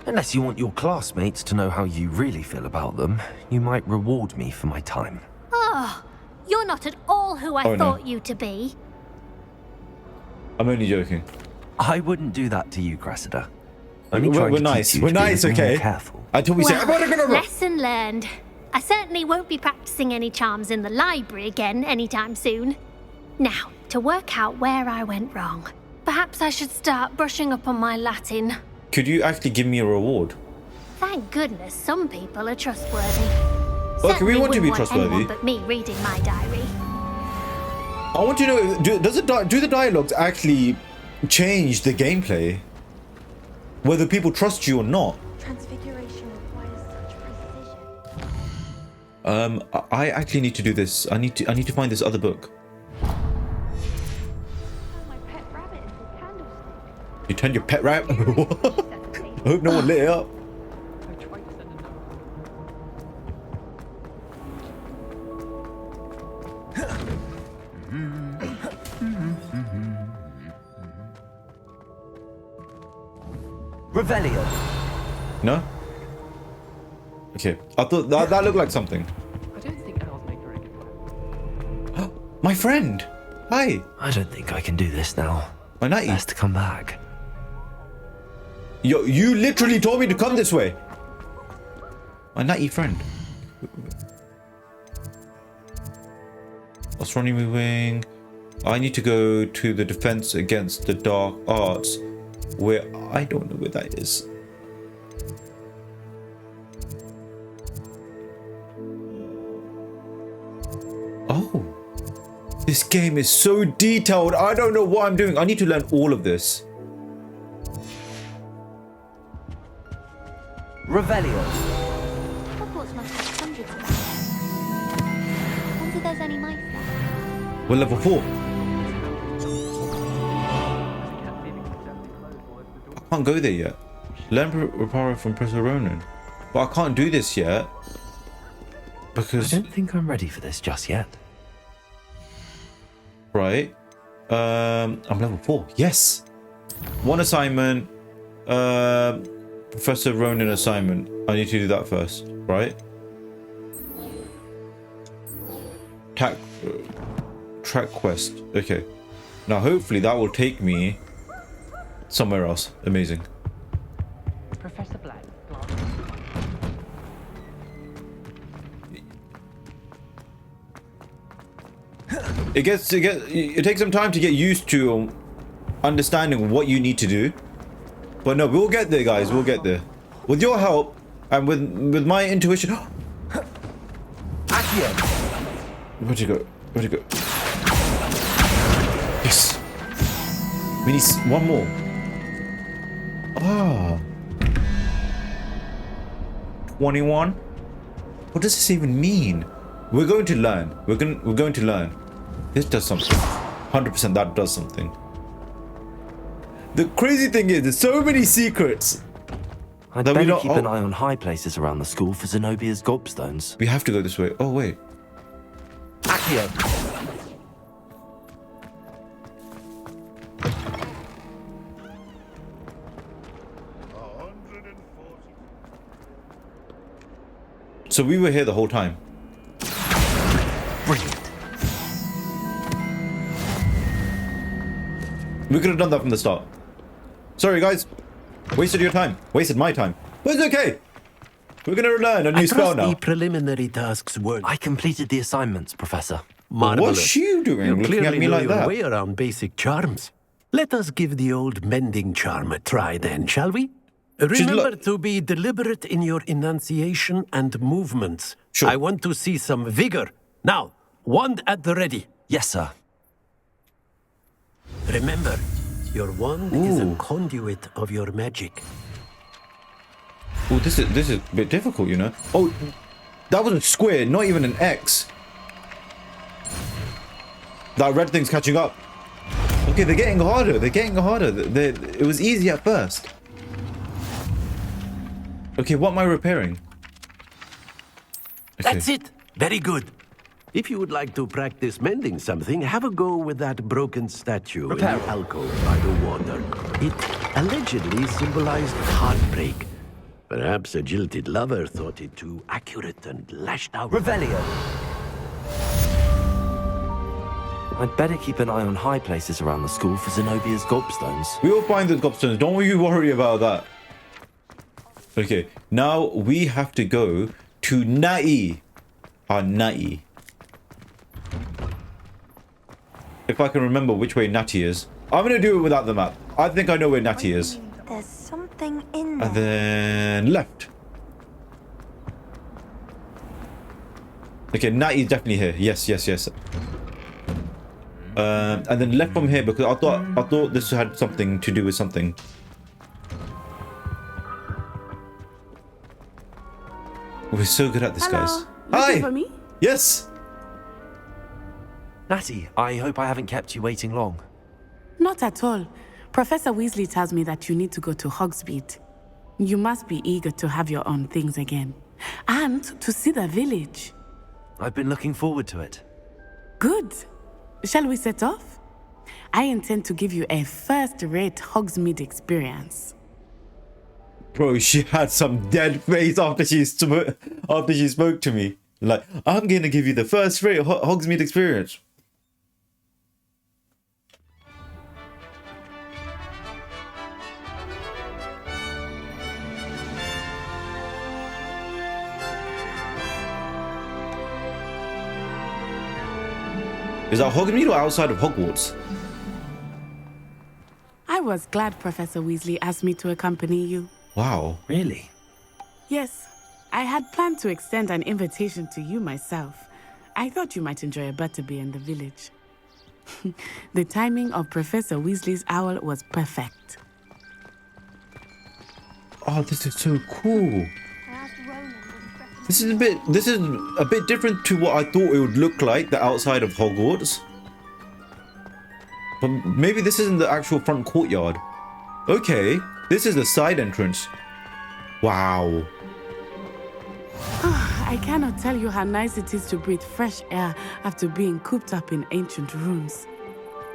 Unless you want your classmates to know how you really feel about them, you might reward me for my time. Oh, you're not at all who I thought you to be. I'm only joking. I wouldn't do that to you, Cressida. Only trying We're to nice. teach you We're to be a nice, little more okay? careful. Until we say, Well, lesson learned. I certainly won't be practicing any charms in the library again anytime soon. Now, to work out where I went wrong. Perhaps I should start brushing up on my Latin. Could you actually give me a reward? Thank goodness some people are trustworthy. Okay, we Certainly want to be wouldn't trustworthy. anyone but me reading my diary. I want to know, do the dialogues actually change the gameplay? Whether people trust you or not? Transfiguration requires such precision. I actually need to do this. I need to find this other book. My pet rabbit into a candlestick. You turned your pet rabbit? I hope no one lit it up. Revelio. No? Okay. I thought that looked like something. I don't think owls make very good. My friend! Hi! I don't think I can do this now. My nightie. Best to come back. Yo, you literally told me to come this way. My nightie friend. Astronomy wing. I need to go to the defense against the dark arts, where I don't know where that is. Oh, this game is so detailed. I don't know what I'm doing. I need to learn all of this. Revelio. Hogwarts must have hundreds of them. Wonder if there's any mice there. We're level 4. I can't go there yet. Learn Reparo from Professor Ronan. But I can't do this yet. Because... I don't think I'm ready for this just yet. right? I'm level 4. Yes. One assignment. Professor Ronan assignment. I need to do that first, right? Track quest. Okay. Now hopefully that will take me somewhere else. Amazing. Professor Black. It takes some time to get used to understanding what you need to do. But no, we'll get there, guys. We'll get there. With your help and with my intuition. Where'd you go? Where'd you go? Yes. We need one more. Ah. 21. What does this even mean? We're going to learn. We're going to learn. This does something. 100% that does something. The crazy thing is, there's so many secrets. I'd better keep an eye on high places around the school for Zenobia's gobstones. We have to go this way. Oh, wait. Accio! So we were here the whole time. Brilliant. We could have done that from the start. Sorry, guys. Wasted your time. Wasted my time. But it's okay. We're going to learn a new spell now. The preliminary tasks were. I completed the assignments, Professor. Marvelous. What's you doing? You Looking at clearly me know like your that. way around basic charms. Let us give the old mending charm a try then, shall we? Remember to be deliberate in your enunciation and movements. Sure. I want to see some vigor. Now, wand at the ready. Yes, sir. Remember, your wand is a conduit of your magic. Oh, this is a bit difficult, you know. Oh, that was a square, not even an X. That red thing's catching up. Okay, they're getting harder. They're getting harder. It was easy at first. Okay, what am I repairing? Okay. That's it. Very good. If you would like to practice mending something, have a go with that broken statue in the alcove by the water. It allegedly symbolized heartbreak. Perhaps a jilted lover thought it too accurate and lashed out. Revelio. I'd better keep an eye on high places around the school for Zenobia's gobstones. We will find those gobstones. Don't you worry about that. Okay, now we have to go to Nai. Nai. If I can remember which way Natty is. I'm going to do it without the map. I think I know where Natty is. There's something in there. And then left. Okay, Natty is definitely here. Yes. And then left from here because I thought this had something to do with something. We're so good at this, guys. Looking for me? Yes. Natty, I hope I haven't kept you waiting long. Not at all. Professor Weasley tells me that you need to go to Hogsmeade. You must be eager to have your own things again. And to see the village. I've been looking forward to it. Good. Shall we set off? I intend to give you a first-rate Hogsmeade experience. Bro, she had some dead face after she spoke to me. Like, I'm gonna give you the first-rate Hogsmeade experience. Is that Hogsmeade or outside of Hogwarts? I was glad Professor Weasley asked me to accompany you. Wow. Really? Yes. I had planned to extend an invitation to you myself. I thought you might enjoy a butterbeer in the village. The timing of Professor Weasley's owl was perfect. Oh, this is so cool. This is a bit different to what I thought it would look like, the outside of Hogwarts. But maybe this isn't the actual front courtyard. Okay, this is the side entrance. Wow. I cannot tell you how nice it is to breathe fresh air after being cooped up in ancient rooms.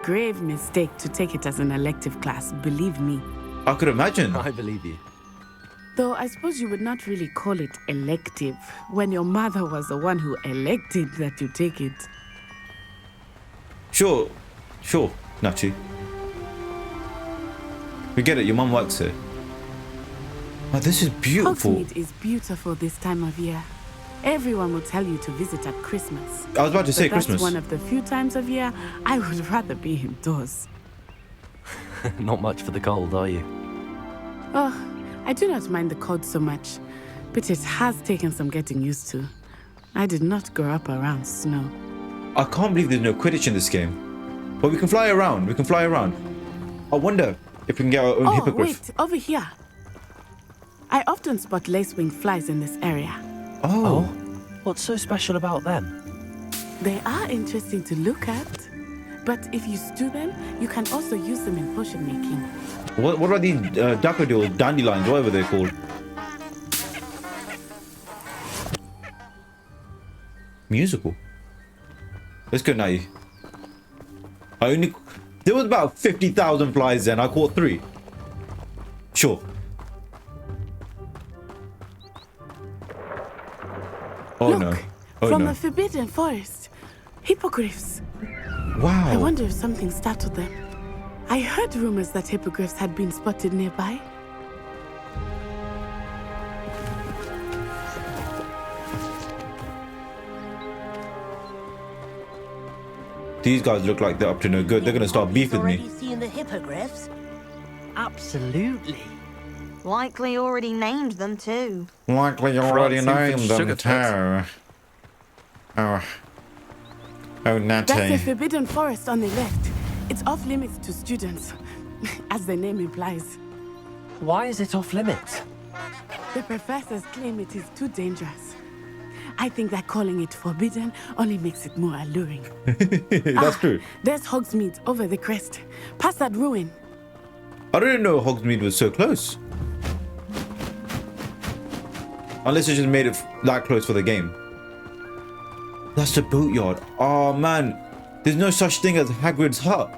grave mistake to take it as an elective class, believe me. I could imagine. I believe you. Though I suppose you would not really call it elective when your mother was the one who elected that you take it. Sure, Nachi. We get it, your mum works here. Oh, this is beautiful. Hogsmeade is beautiful this time of year. Everyone will tell you to visit at Christmas. I was about to say But that's Christmas. one of the few times of year I would rather be indoors. Not much for the cold, are you? Oh, I do not mind the cold so much, but it has taken some getting used to. I did not grow up around snow. I can't believe there's no Quidditch in this game. But we can fly around. We can fly around. I wonder if we can get our own hippogriff. Wait, over here. I often spot lacewing flies in this area. Oh. What's so special about them? They are interesting to look at, but if you stew them, you can also use them in potion making. What about these daffodils, dandelions, whatever they're called? Musical. Let's go, Nai. There was about 50,000 flies then. I caught 3. Sure. Oh Look, no. Oh from no. the Forbidden Forest. Hippogriffs. Wow. I wonder if something startled them. I heard rumors that hippogriffs had been spotted nearby. These guys look like they're up to no good. They're gonna start beef with me. Already seeing the hippogriffs? Absolutely. Likely already named them too. Likely you already Frosting named for them sugar too. Oh. Oh, That's the Natty. Forbidden Forest on the left. It's off limits to students, as the name implies. Why is it off limits? The professors claim it is too dangerous. I think that calling it forbidden only makes it more alluring. That's true. There's Hogsmeade over the crest, past that ruin. I didn't know Hogsmeade was so close. Unless it just made it that close for the game. That's the boatyard. Oh man, there's no such thing as Hagrid's hut.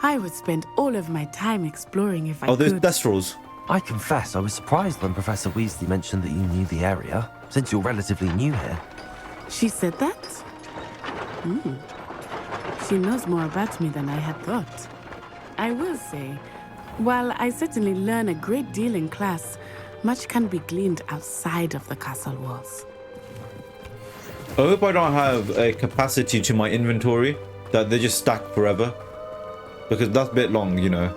I would spend all of my time exploring if I Oh, there's could. Thestrals. I confess I was surprised when Professor Weasley mentioned that you knew the area, since you're relatively new here. She said that? She knows more about me than I had thought. I will say, while I certainly learn a great deal in class, much can be gleaned outside of the castle walls. I hope I don't have a capacity to my inventory that they just stack forever. Because that's a bit long, you know.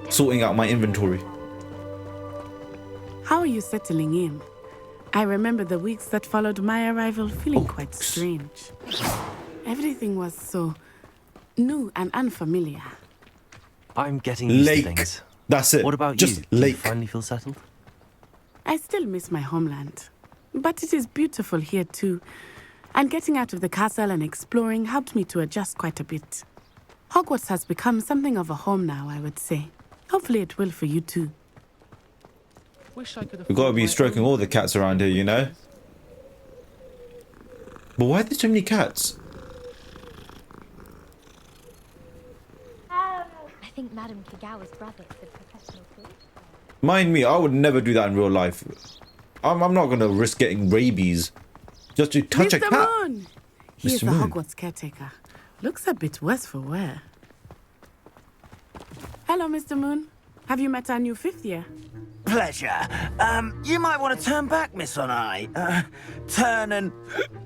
Sorting out my inventory. How are you settling in? I remember the weeks that followed my arrival feeling quite strange. Everything was so new and unfamiliar. I'm getting used to Lake. things. That's it. What about Just you? Do you lake. finally feel settled? I still miss my homeland, but it is beautiful here too. And getting out of the castle and exploring helped me to adjust quite a bit. Hogwarts has become something of a home now, I would say. Hopefully it will for you too. Wish I could We've got to be stroking all the cats around here, you know? But why are there so many cats? I think Madame Kagawa's brother is a professional food. Mind me, I would never do that in real life. I'm not going to risk getting rabies just to touch a Mr. cat. Moon! He is Mr. the Moon. Hogwarts caretaker. Looks a bit worse for wear. Hello, Mr. Moon. Have you met our new 5th year? Pleasure. You might want to turn back, Miss Onai. Turn and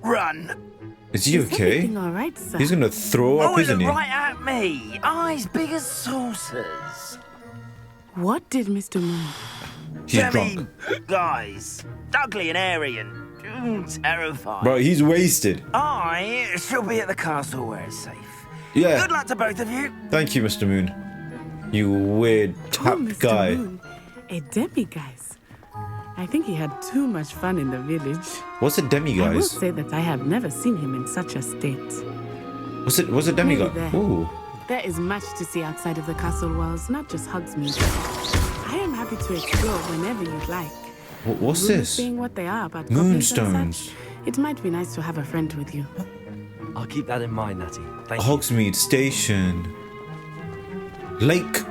run. Is he okay? Everything all right, sir? He's going to throw up, Oh, isn't look he? right at me. Eyes big as saucers. What did Mr. Moon? He's I drunk. mean, guys, ugly and airy and terrifying. Bro, he's wasted. I shall be at the castle where it's safe. Yeah. Good luck to both of you. Thank you, Mr. Moon. You weird tapped Mr. guy. Moon, a demiguise. I think he had too much fun in the village. What's a I will demiguise? say that I have never seen him in such a state. What's a Maybe demiguise? there. Ooh. There is much to see outside of the castle walls, not just Hogsmeade. I am happy to explore whenever you'd like. What's Rumors this? being what they are about goblins and Moonstones. such, it might be nice to have a friend with you. I'll keep that in mind, Natty. Thank you. Hogsmeade Station. Lake.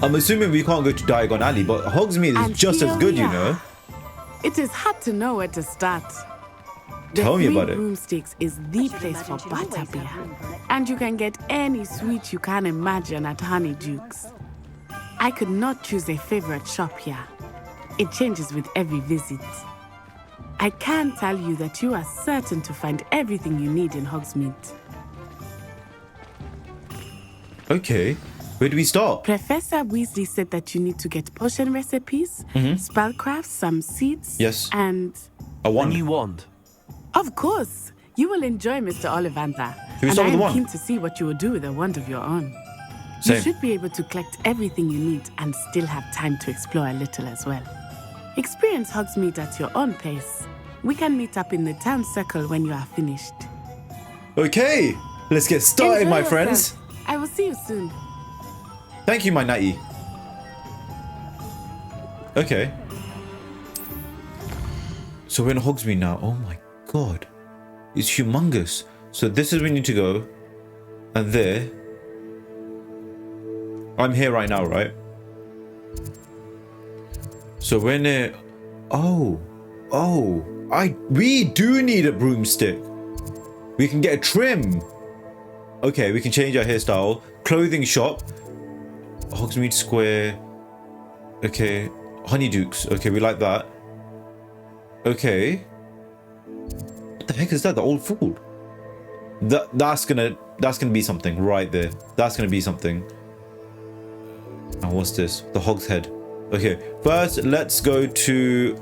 I'm assuming we can't go to Diagon Alley, but Hogsmeade is And just as here good, we you are. know. It is hard to know where to start. The Tell me Three about it. Broomsticks is the place for butterbeer, and you can get any sweet you can imagine at Honeyduke's. I could not choose a favorite shop here. It changes with every visit. I can tell you that you are certain to find everything you need in Hogsmeade. Okay, where do we start? Professor Weasley said that you need to get potion recipes, spellcrafts, some seeds, Yes. and... A wand. A new wand. Of course! You will enjoy Mr. Ollivander. we And start I with am the wand? keen to see what you will do with a wand of your own. Same. You should be able to collect everything you need and still have time to explore a little as well. Experience Hogsmeade at your own pace. We can meet up in the town circle when you are finished. Okay, let's get started, Enjoy my yourself. friends. I will see you soon. Thank you, my Natty. Okay. So we're in Hogsmeade now. Oh my god. It's humongous. So this is where we need to go. And there. I'm here right now, right? So we're near... Oh. We do need a broomstick. We can get a trim. Okay, we can change our hairstyle. Clothing shop. Hogsmeade Square. Okay. Honeydukes. Okay, we like that. Okay. What the heck is that? The old fool. That's gonna be something right there. That's gonna be something. And what's this? The Hog's Head. Okay. First, let's go to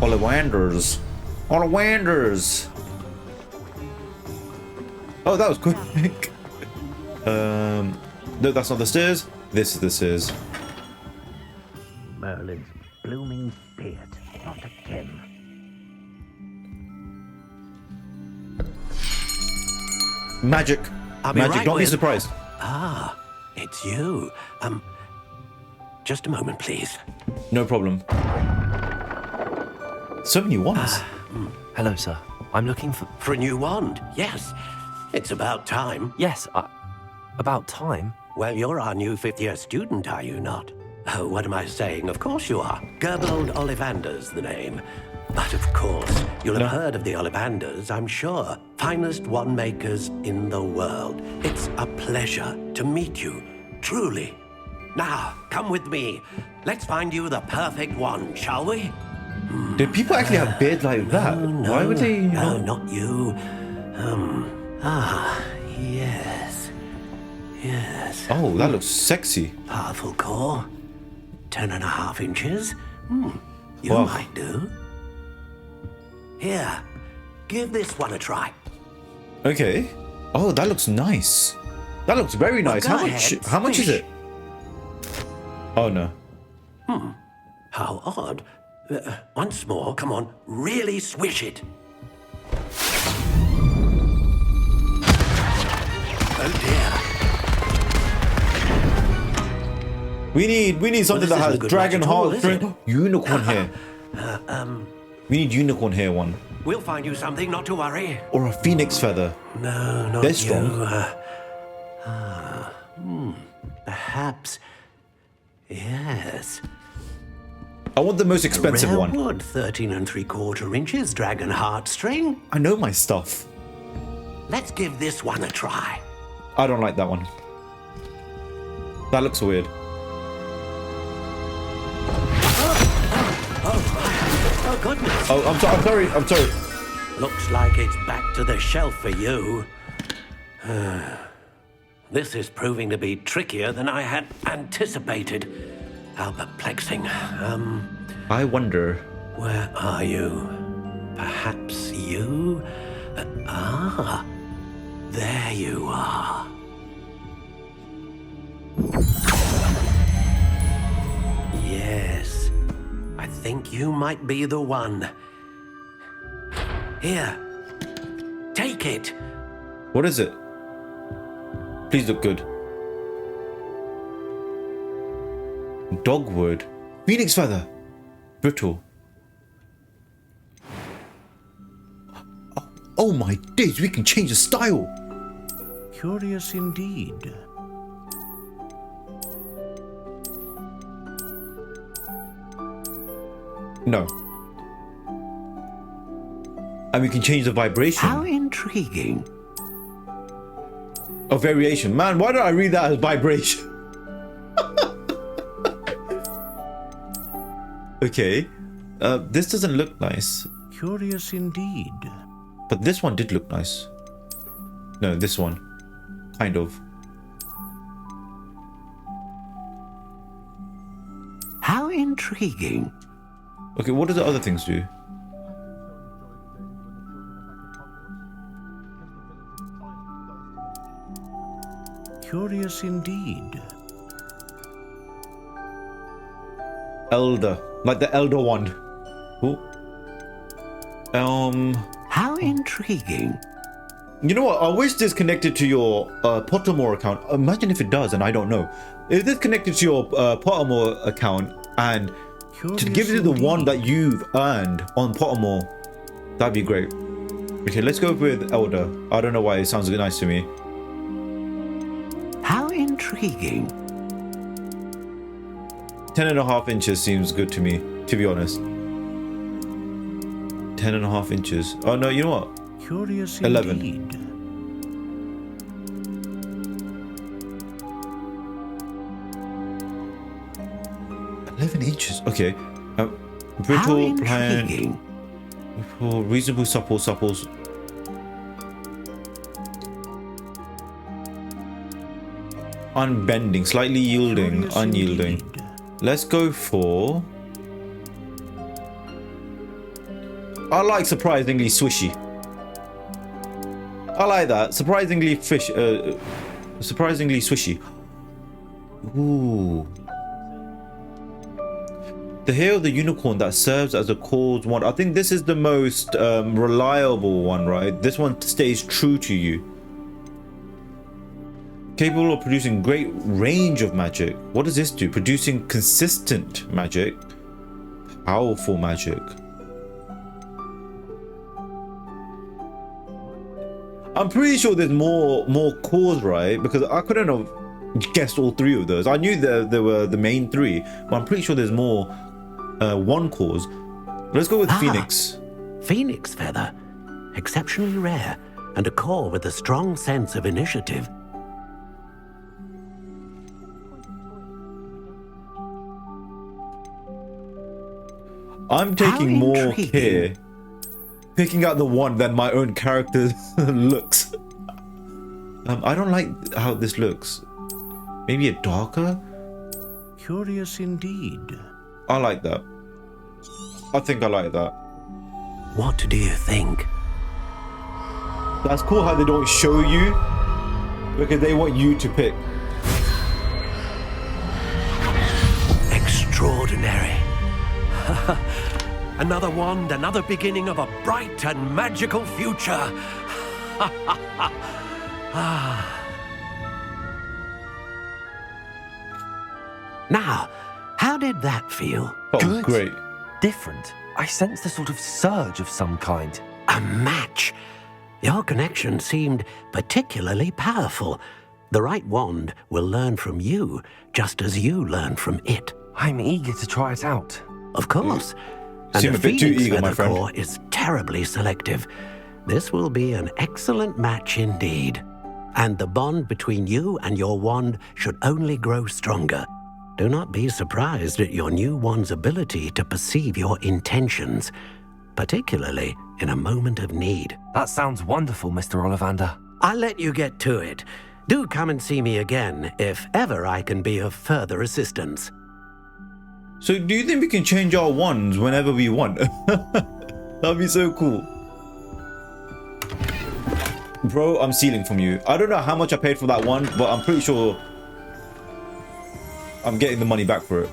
Ollivander's. Ollivander's. Oh, that was quick. No, that's not the stairs. This is the stairs. Merlin's blooming beard, not again. Magic. I'll be Magic. right Don't be with- surprised. Ah, it's you. Just a moment, please. No problem. So many wands. Hello, sir. I'm looking for... For a new wand, yes. It's about time. Yes, about time. Well, you're our new fifth-year student, are you not? Oh, what am I saying? Of course you are. Gerbold Ollivander's the name. But of course, you'll have heard of the Ollivanders, I'm sure. Finest wand makers in the world. It's a pleasure to meet you, truly. Now, come with me. Let's find you the perfect wand, shall we? Did people actually have beards like that? No, Why would they? No, not you. Yes. Yes. Oh, that looks sexy. Powerful core. 10.5 inches. You Wow. might do. Here, give this one a try. Okay. Oh, that looks nice. That looks very Well, nice. go How much? ahead, How much is swish. it? Oh no. How odd. Once more, come on, really swish it. Oh dear. We need something this that isn't has a good dragon match at all, heart, is it? unicorn hair. We need unicorn hair one We'll find you something, not to worry. or a phoenix feather. No, not They're you. strong. Perhaps. Yes. I want the most expensive Rare one. wood, 13 3/4 inches, dragon heartstring. I know my stuff. Let's give this one a try. I don't like that one. That looks weird. Oh, goodness. Oh, I'm sorry. I'm sorry. Looks like it's back to the shelf for you. This is proving to be trickier than I had anticipated. How perplexing. I wonder. Where are you? Perhaps you? There you are. Yes. I think you might be the one. Here. Take it. What is it? Please look good. Dogwood. Phoenix feather. Brittle. Oh my days, we can change the style. Curious indeed. No. And we can change the vibration. How intriguing. A variation. Man, why don't I read that as vibration? Okay. This doesn't look nice. Curious indeed. But this one did look nice. No, this one. Kind of. How intriguing. Okay, what do the other things do? Curious indeed. Elder. Like the Elder Wand. Ooh. How intriguing. You know what? I wish this connected to your Pottermore account. Imagine if it does, and I don't know. If this connected to your Pottermore account and to give you the one that you've earned on Pottermore, that'd be great. Okay, let's go with Elder. I don't know why it sounds nice to me. How intriguing. 10.5 inches seems good to me, to be honest. 10.5 inches. Oh no, you know what? Curious 11. indeed. Inches. Okay. Brittle, pliant, reasonable, supple, supples. Unbending, slightly yielding, Curious unyielding. indeed. Let's go for. I like surprisingly swishy. I like that. Surprisingly surprisingly swishy. Ooh. The hair of the unicorn that serves as a cause wand. I think this is the most reliable one, right? This one stays true to you. Capable of producing great range of magic. What does this do? Producing consistent magic. Powerful magic. I'm pretty sure there's more cores, right? Because I couldn't have guessed all three of those. I knew there were the main three, but I'm pretty sure there's more one cause. Let's go with Phoenix. Phoenix feather. Exceptionally rare, and a core with a strong sense of initiative. I'm taking more care picking out the one than my own character looks. I don't like how this looks. Maybe a darker? Curious indeed. I like that. I think I like that. What do you think? That's cool how they don't show you because they want you to pick. Extraordinary. Another wand, another beginning of a bright and magical future. Now, how did that feel? Oh, Good. great. Different. I sensed a sort of surge of some kind. A match. Your connection seemed particularly powerful. The right wand will learn from you, just as you learn from it. I'm eager to try it out. Of course. You seem And a the bit too Phoenix eager, my feather friend. core is terribly selective. This will be an excellent match indeed. And the bond between you and your wand should only grow stronger. Do not be surprised at your new wand's ability to perceive your intentions, particularly in a moment of need. That sounds wonderful, Mr. Ollivander. I'll let you get to it. Do come and see me again if ever I can be of further assistance. So do you think we can change our wands whenever we want? That'd be so cool. Bro, I'm stealing from you. I don't know how much I paid for that one, but I'm pretty sure I'm getting the money back for it.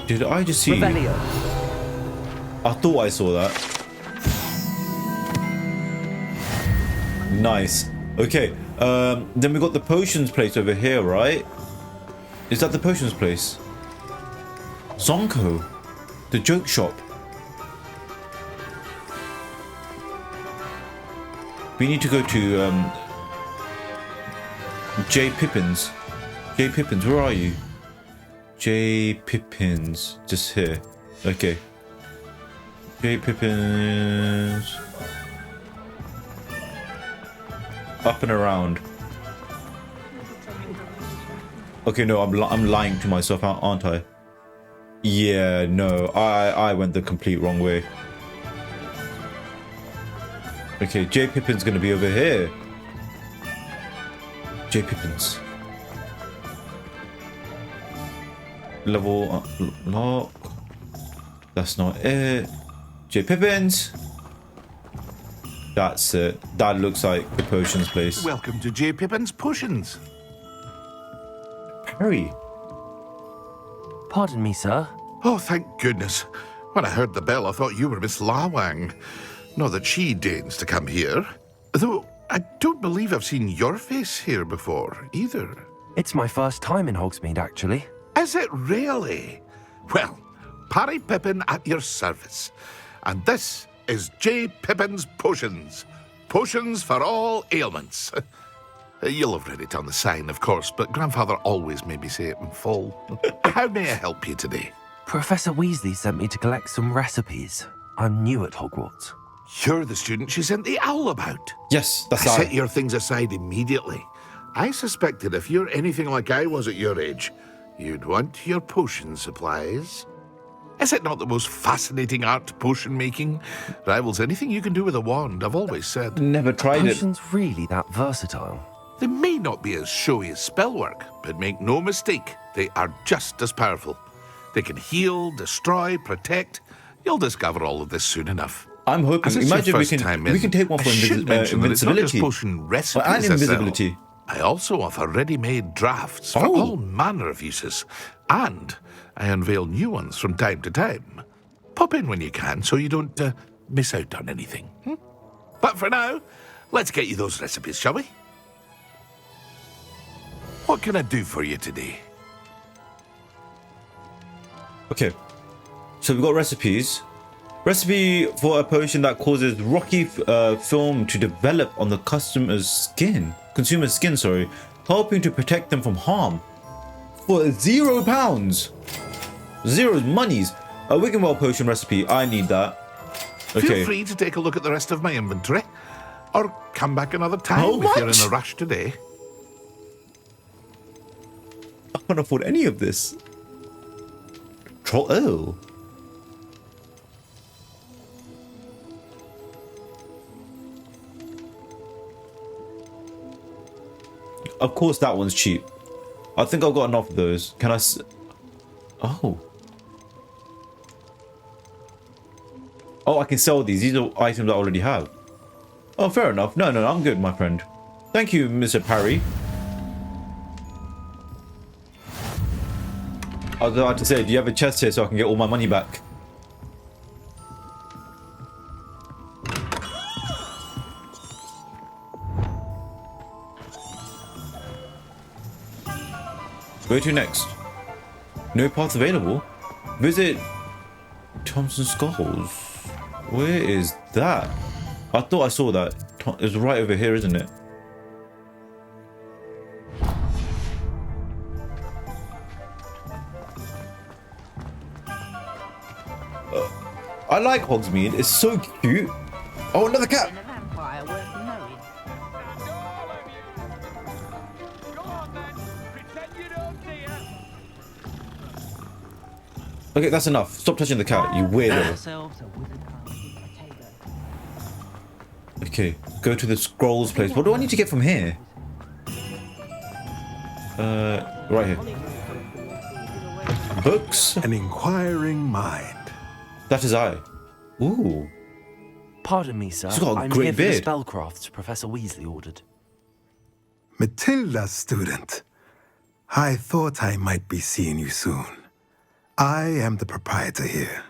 Did I just see? Revelio. I thought I saw that. Nice. Okay. Then we got the potions place over here, right? Is that the potions place? Zonko, the joke shop. We need to go to J. Pippins. J. Pippins, where are you? J. Pippins, just here. Okay. J. Pippins. Up and around. Okay, no, I'm lying to myself, aren't I? Yeah, no, I went the complete wrong way. Okay, J. Pippin's gonna be over here. J. Pippin's. Level lock. That's not it. J. Pippin's. That's it. That looks like the potions place. Welcome to J. Pippin's Potions. Harry. Pardon me, sir. Oh, thank goodness. When I heard the bell, I thought you were Miss Lawang. Not that she deigns to come here. Though I don't believe I've seen your face here before, either. It's my first time in Hogsmeade, actually. Is it really? Well, Parry Pippin at your service. And this is J. Pippin's Potions. Potions for all ailments. You'll have read it on the sign, of course, but Grandfather always made me say it in full. How may I help you today? Professor Weasley sent me to collect some recipes. I'm new at Hogwarts. You're the student she sent the owl about. Yes, that's I I. set your things aside immediately. I suspected if you're anything like I was at your age, you'd want your potion supplies. Is it not the most fascinating art, potion making? Rivals anything you can do with a wand, I've always said. Never tried it. Potions really that versatile? They may not be as showy as spellwork, but make no mistake, they are just as powerful. They can heal, destroy, protect. You'll discover all of this soon enough. I'm hoping. As it's your Imagine first time in, we can take one for I should mention that it's not just invincibility. potion recipes And I sell. invisibility. I also offer ready-made drafts for all manner of uses, and I unveil new ones from time to time. Pop in when you can so you don't miss out on anything. But for now, let's get you those recipes, shall we? What can I do for you today? Okay, so we've got recipes. Recipe for a potion that causes rocky film to develop on the consumer's skin, sorry, helping to protect them from harm. For £0. Zero's monies. A Wiggenwell potion recipe. I need that. Okay. Feel free to take a look at the rest of my inventory, or come back another time How if you're much? in a rush today. I can't afford any of this. Oh. Of course that one's cheap. I think I've got enough of those. Can I Oh. Oh, I can sell these. These are items I already have. Oh, fair enough. No, I'm good, my friend. Thank you, Mr. Parry. I was about to say, do you have a chest here so I can get all my money back? Where to next? No path available? Visit Thompson Skulls. Where is that? I thought I saw that. It's right over here, isn't it? I like Hogsmeade. It's so cute. Oh, another cat. Okay, that's enough. Stop touching the cat, you weirdo. Okay, go to the scrolls place. What do I need to get from here? Right here. Books? An inquiring mind. That is I. Ooh. Pardon me, sir. He's got a I'm great here for beard. the spellcrafts Professor Weasley ordered. Matilda, student. I thought I might be seeing you soon. I am the proprietor here,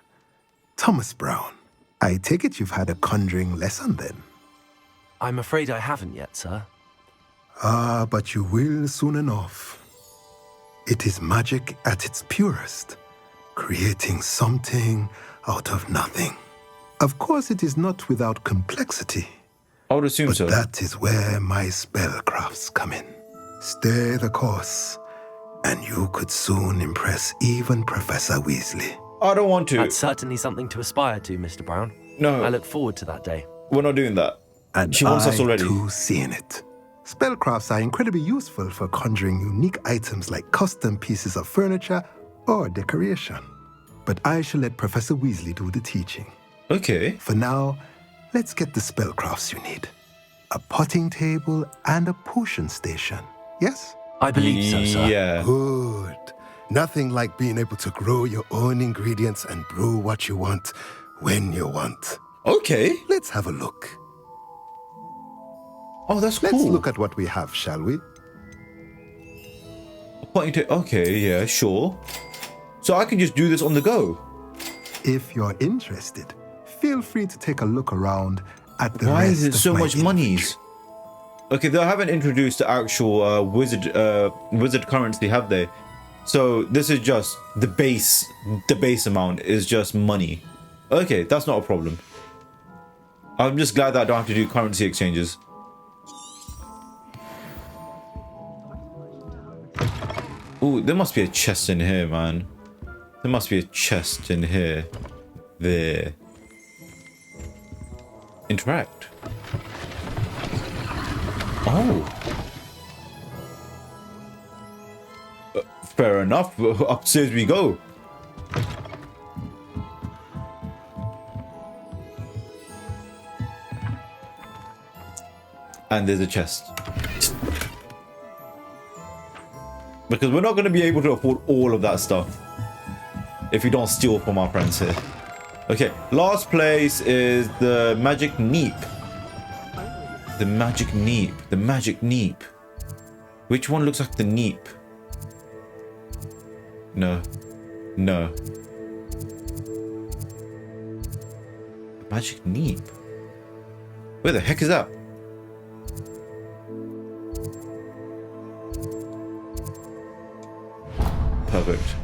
Thomas Brown. I take it you've had a conjuring lesson then? I'm afraid I haven't yet, sir. Ah, but you will soon enough. It is magic at its purest, creating something out of nothing. Of course, it is not without complexity. I would assume so. But that is where my spellcrafts come in. Stay the course, and you could soon impress even Professor Weasley. I don't want to. That's certainly something to aspire to, Mr. Brown. No. I look forward to that day. We're not doing that. And she wants us already. too seeing it. Spellcrafts are incredibly useful for conjuring unique items like custom pieces of furniture or decoration. But I shall let Professor Weasley do the teaching. Okay. For now, let's get the spellcrafts you need. A potting table and a potion station. Yes? I believe so, sir. Yeah. Good. Nothing like being able to grow your own ingredients and brew what you want when you want. Okay. Let's have a look. Oh, that's cool. Let's look at what we have, shall we? Okay, yeah, sure. So I can just do this on the go. If you're interested, feel free to take a look around at the Why rest is it of so my much monies? Okay, they haven't introduced the actual wizard currency, have they? So this is just the base amount is just money. Okay, that's not a problem. I'm just glad that I don't have to do currency exchanges. Ooh, there must be a chest in here, man. There must be a chest in here. There. Interact. Oh. Fair enough. Upstairs we go. And there's a chest. Because we're not going to be able to afford all of that stuff if we don't steal from our friends here. Okay, last place is the Magic Neep. The Magic Neep. The Magic Neep. Which one looks like the Neep? No. No. Magic Neep. Where the heck is that? Perfect.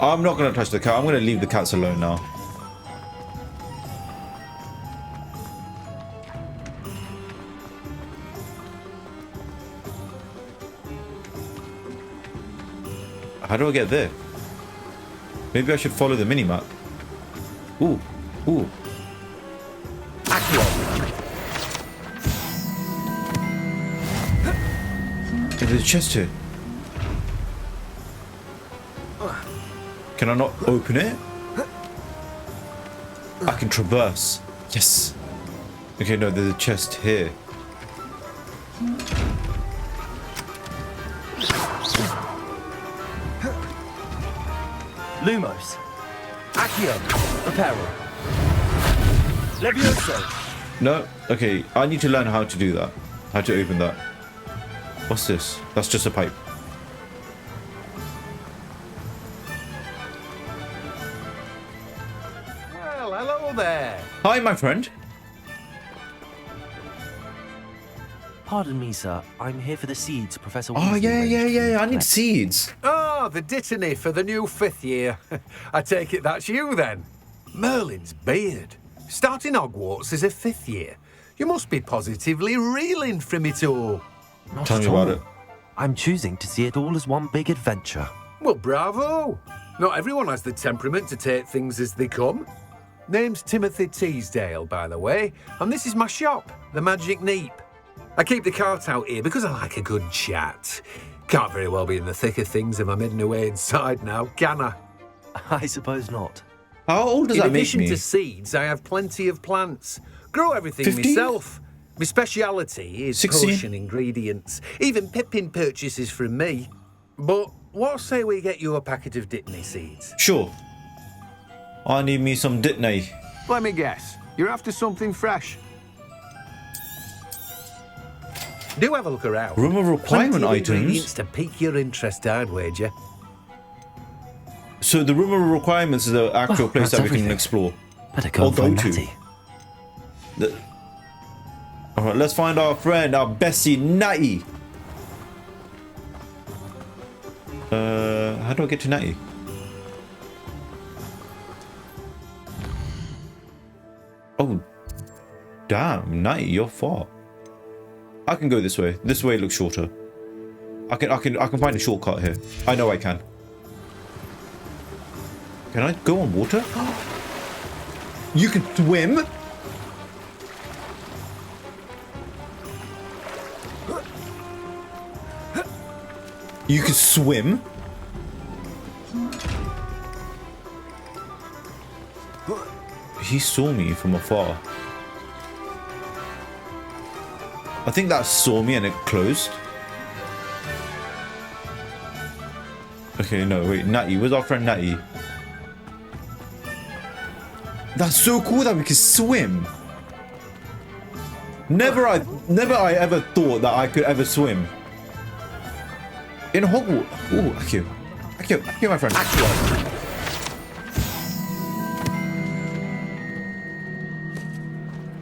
I'm not going to touch the cat. I'm going to leave the cats alone now. How do I get there? Maybe I should follow the mini-map. Ooh. Ooh. There's a chest here. Can I not open it? I can traverse. Yes. Okay, no, there's a chest here. Lumos. Accio. Apparel. Levioso. No? Okay, I need to learn how to do that. How to open that. What's this? That's just a pipe. Well, hello there. Hi, my friend. Pardon me, sir. I'm here for the seeds, Professor Oh, Weasley yeah. I need seeds. Oh, the dittany for the new 5th year. I take it that's you then. Merlin's beard. Starting Hogwarts as a 5th year. You must be positively reeling from it all. Not Tell at me about all. it. I'm choosing to see it all as one big adventure. Well, bravo. Not everyone has the temperament to take things as they come. Name's Timothy Teasdale, by the way, and this is my shop, the Magic Neep. I keep the cart out here because I like a good chat. Can't very well be in the thick of things if I'm hidden away inside now, can I? I suppose not. How old does that make In me? addition to seeds, I have plenty of plants. Grow everything 15? myself. My speciality is 16? potion ingredients. Even Pippin purchases from me. But what say we get you a packet of Dittany seeds? Sure. I need me some Dittany. Let me guess. You're after something fresh. Do have a look around. Room of requirement Plenty of items. ingredients to pique your interest, I'd wager. So the room of requirements is the actual place that we can explore. Better go and find Natty. Alright, let's find our friend, our Bessie Natty. How do I get to Natty? Oh, damn, Natty, you're far. I can go this way. This way looks shorter. I can find a shortcut here. I know I can. Can I go on water? You can swim? You can swim? He saw me from afar. I think that saw me and it closed. Okay, no, wait, Natty. Where's our friend Natty? That's so cool that we can swim. Never I ever thought that I could ever swim. In Hogwarts. Ooh, Akio. Akio, my friend. Akio.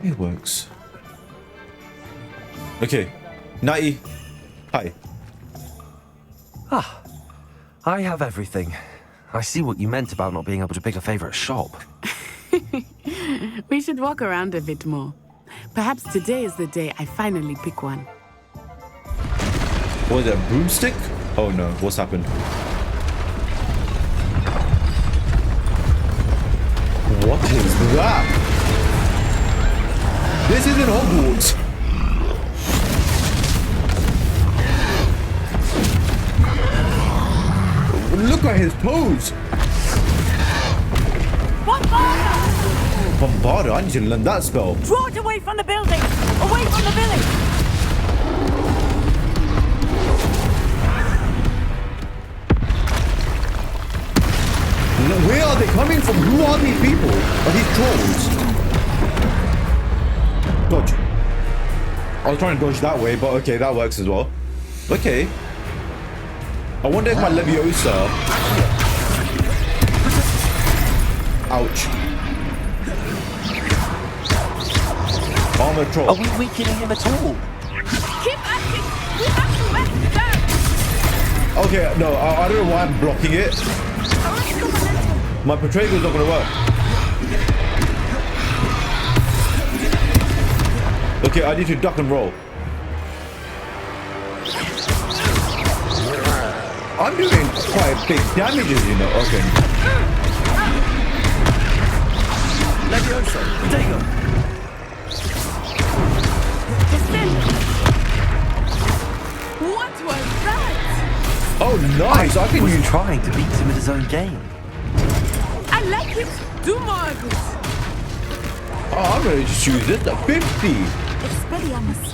It works. Okay. Natty. Hi. Ah. I have everything. I see what you meant about not being able to pick a favorite shop. We should walk around a bit more. Perhaps today is the day I finally pick one. Was it a broomstick? Oh no, what's happened? What is that? This isn't Hogwarts. Look at his pose. Bombarda, I need to learn that spell. Draw it away from the building! Away from the village! Where are they coming from? Who are these people? Are these trolls? Dodge. I was trying to dodge that way, but okay, that works as well. Okay. I wonder if my Leviosa... Ouch. Armor troll. Are we weakening him at all? Keep acting! We have to let him down! Okay, no, I don't know why I'm blocking it. My portrayal is not going to work. Okay, I need to duck and roll. I'm doing quite big damages, you know. Okay. Leviosa, Diego. What was that? Oh, nice! I can use trying to beat him at his own game. I like it. Do more of it. Oh, I'm ready to choose this at 50. Expelliarmus.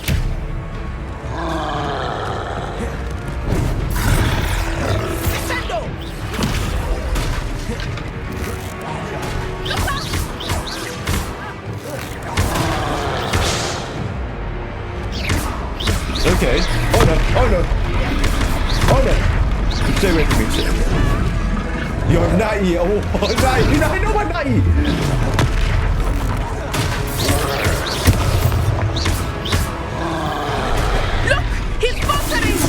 Okay. Oh no! Oh no! Oh no! Stay away from me. You're Natty! Oh, Natty! I know my Natty! Look! He's faltering!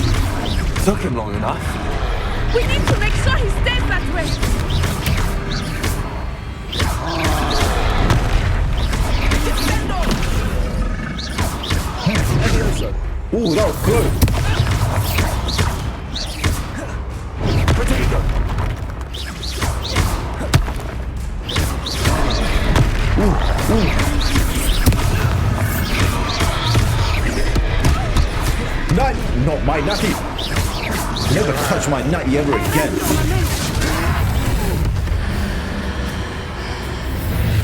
Took him long enough. We need to make sure he stays that way! Ooh, that was good. Ooh. Not my Natty. Never touch my Natty ever again.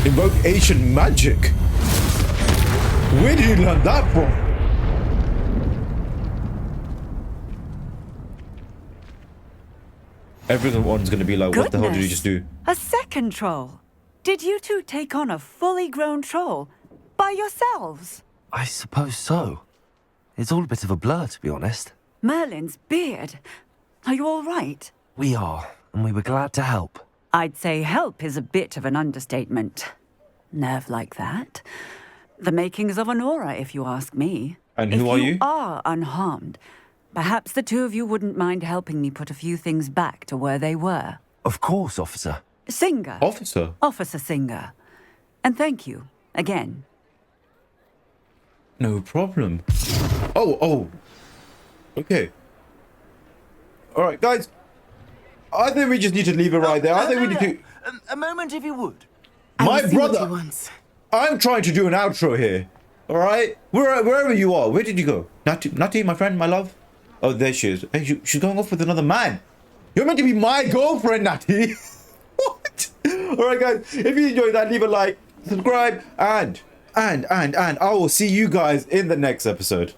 Invoke ancient magic. Where did you learn that from? Everyone's going to be like, what the hell did you just do? A second troll. Did you two take on a fully grown troll by yourselves? I suppose so. It's all a bit of a blur, to be honest. Merlin's beard. Are you all right? We are, and we were glad to help. I'd say help is a bit of an understatement. Nerve like that. The makings of an aura, if you ask me. And who are you? If you are unharmed, perhaps the two of you wouldn't mind helping me put a few things back to where they were. Of course, officer. Singer. Officer? Officer Singer. And thank you, again. No problem. Oh. Okay. Alright, guys. I think we just need to leave it right there. I think we need to... A moment, if you would. My brother! I'm trying to do an outro here. Alright? Wherever you are. Where did you go? Natty, my friend, my love? Oh, there she is. Hey, she's going off with another man. You're meant to be my girlfriend, Natty. What? Alright, guys. If you enjoyed that, leave a like, subscribe, and I will see you guys in the next episode.